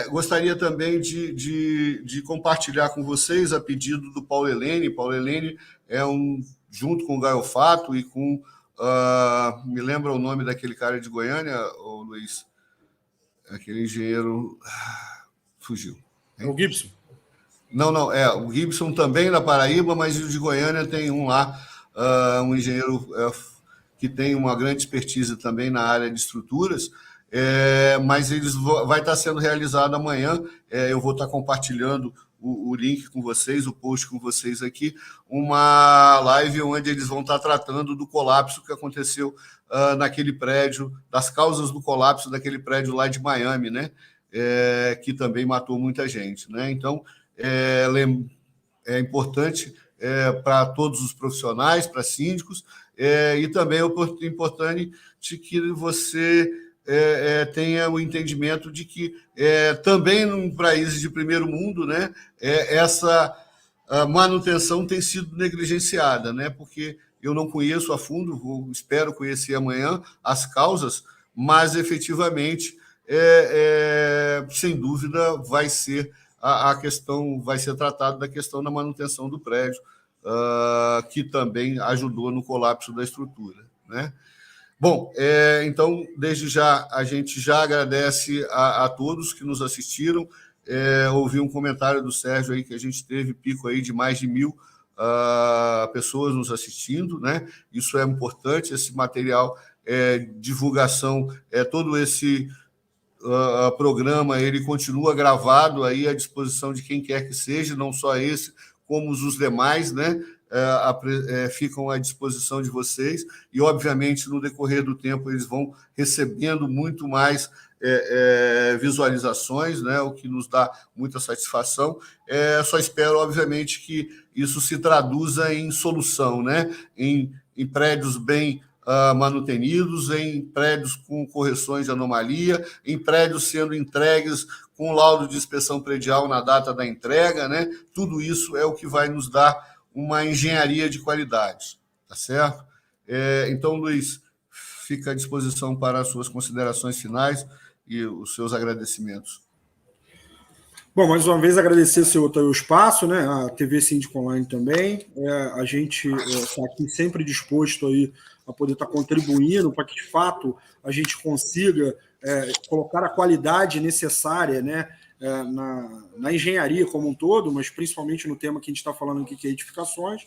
gostaria também de compartilhar com vocês, a pedido do Paulo Helene. Paulo Helene junto com o Gaiofato e com me lembra o nome daquele cara de Goiânia, ô Luiz? Aquele engenheiro... fugiu.
É o Gibson?
Não, o Gibson também na Paraíba, mas o de Goiânia tem um lá, um engenheiro que tem uma grande expertise também na área de estruturas, mas vai estar sendo realizado amanhã. Eu vou estar compartilhando o link com vocês, o post com vocês aqui, uma live onde eles vão estar tratando do colapso que aconteceu naquele prédio, das causas do colapso daquele prédio lá de Miami, né? Que também matou muita gente, né? Então, é importante para todos os profissionais, para síndicos, e também é importante que você tenha o entendimento de que também em países de primeiro mundo, né, essa manutenção tem sido negligenciada, né, porque eu não conheço a fundo, espero conhecer amanhã as causas, mas efetivamente, sem dúvida, vai ser a questão, vai ser tratada da questão da manutenção do prédio, que também ajudou no colapso da estrutura, né? Bom, então, desde já, a gente já agradece a todos que nos assistiram. Ouvi um comentário do Sérgio aí que a gente teve pico aí de mais de 1.000 pessoas nos assistindo, né? Isso é importante, esse material, divulgação, todo esse programa, ele continua gravado aí à disposição de quem quer que seja, não só esse, como os demais, né? Ficam à disposição de vocês e, obviamente, no decorrer do tempo, eles vão recebendo muito mais visualizações, né? O que nos dá muita satisfação. Só espero, obviamente, que isso se traduza em solução, né? Em prédios bem manutenidos, em prédios com correções de anomalia, em prédios sendo entregues com laudo de inspeção predial na data da entrega, né? Tudo isso é o que vai nos dar uma engenharia de qualidade, tá certo? Então, Luiz, fica à disposição para as suas considerações finais e os seus agradecimentos.
Bom, mais uma vez agradecer o espaço, né? A TV Síndico Online também. A gente está aqui sempre disposto aí a poder estar contribuindo para que, de fato, a gente consiga colocar a qualidade necessária, né, na engenharia como um todo, mas principalmente no tema que a gente está falando aqui, que é edificações.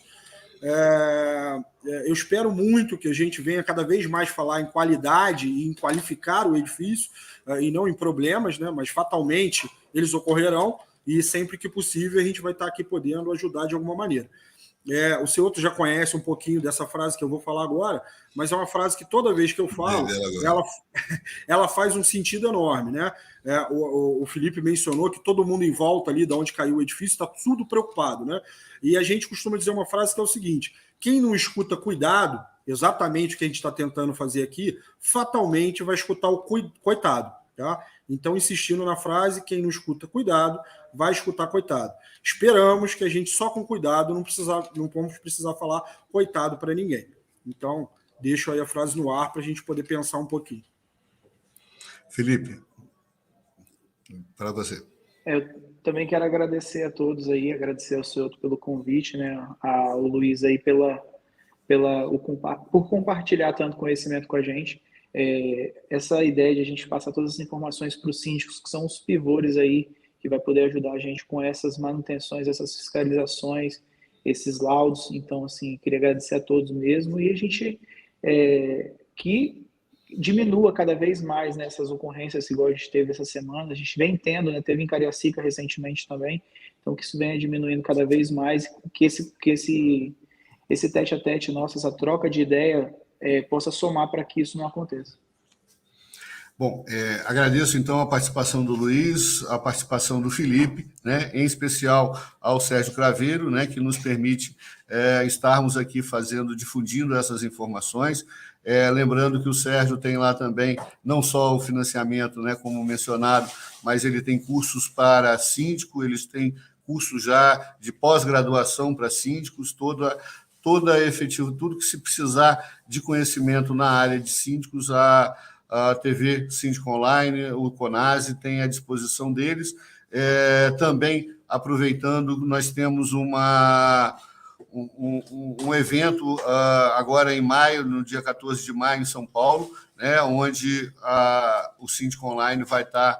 Eu espero muito que a gente venha cada vez mais falar em qualidade e em qualificar o edifício, e não em problemas, né, mas fatalmente eles ocorrerão, e sempre que possível a gente vai estar aqui podendo ajudar de alguma maneira. O seu outro já conhece um pouquinho dessa frase que eu vou falar agora, mas é uma frase que toda vez que eu falo, ela faz um sentido enorme, né? O Felipe mencionou que todo mundo em volta ali de onde caiu o edifício está tudo preocupado, né? E a gente costuma dizer uma frase que é o seguinte: quem não escuta cuidado, exatamente o que a gente está tentando fazer aqui, fatalmente vai escutar o coitado, tá? Então, insistindo na frase, quem não escuta cuidado, vai escutar coitado. Esperamos que a gente só com cuidado não vamos precisar falar coitado para ninguém. Então, deixo aí a frase no ar para a gente poder pensar um pouquinho.
Felipe, para você.
Eu também quero agradecer a todos aí, agradecer ao senhor pelo convite, né, ao Luiz aí por compartilhar tanto conhecimento com a gente. Essa ideia de a gente passar todas as informações para os síndicos, que são os pivôs aí, que vai poder ajudar a gente com essas manutenções, essas fiscalizações, esses laudos. Então, assim, queria agradecer a todos mesmo, e a gente que diminua cada vez mais nessas ocorrências, igual a gente teve essa semana. A gente vem tendo, né, teve em Cariacica recentemente também, então que isso venha diminuindo cada vez mais, que esse tete-a-tete nosso, essa troca de ideia, possa somar para que isso não aconteça.
Bom, agradeço então a participação do Luiz, a participação do Felipe, né, em especial ao Sérgio Craveiro, né, que nos permite estarmos aqui difundindo essas informações. Lembrando que o Sérgio tem lá também não só o financiamento, né, como mencionado, mas ele tem cursos para síndico, eles têm cursos já de pós-graduação para síndicos, toda efetivo, tudo que se precisar de conhecimento na área de síndicos, a TV Síndico Online, o CONASE tem à disposição deles. Também, aproveitando, nós temos um evento agora em maio, no dia 14 de maio, em São Paulo, né, onde o Síndico Online vai estar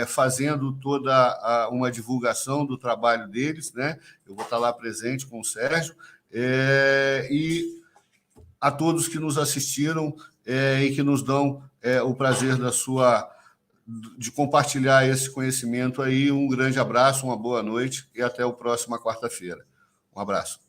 fazendo toda uma divulgação do trabalho deles, né? Eu vou estar lá presente com o Sérgio, e a todos que nos assistiram e que nos dão o prazer de compartilhar esse conhecimento aí. Um grande abraço, uma boa noite e até a próxima quarta-feira. Um abraço.